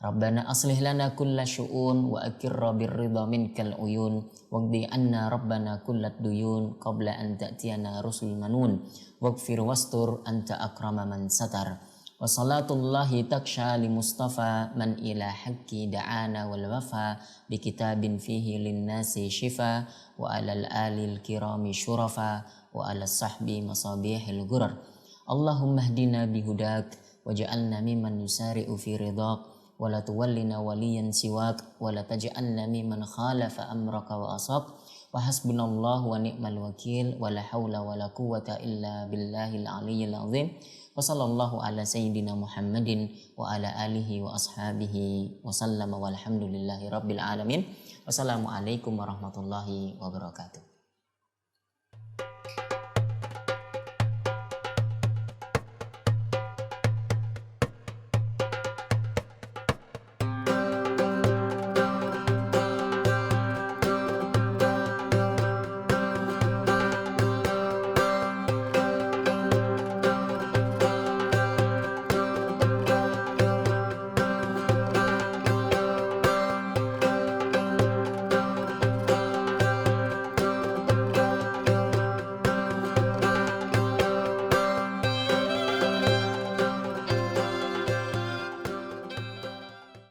Rabbana aslih lana kulla syu'un wa akirra birridha minkal uyun waqdi anna rabbana kullat duyun qabla an ta'tiyana rusul manun waghfir wastur anta akrama man satar. Wa salatullahi taksha li mustafa man ila haqqi da'ana wal wafa bi kitabin fihi linnasi shifa wa alal alil kirami syurafa wa alas sahbi masabihil gurar. Allahumma hdina bihudak waj'alna mimman yusari'u fi ridhaq wa la tuwallina waliyan siwak wa la taj'alna mimman khalafa amraka wa asaq wa hasbunallahu wa ni'mal wakil wa la hawla wa la quwwata illa billahil aliyyil azim. Wa sallallahu ala sayyidina Muhammadin wa ala alihi wa ashabihi wa sallama walhamdulillahi rabbil alamin. Wassalamualaikum warahmatullahi wabarakatuh.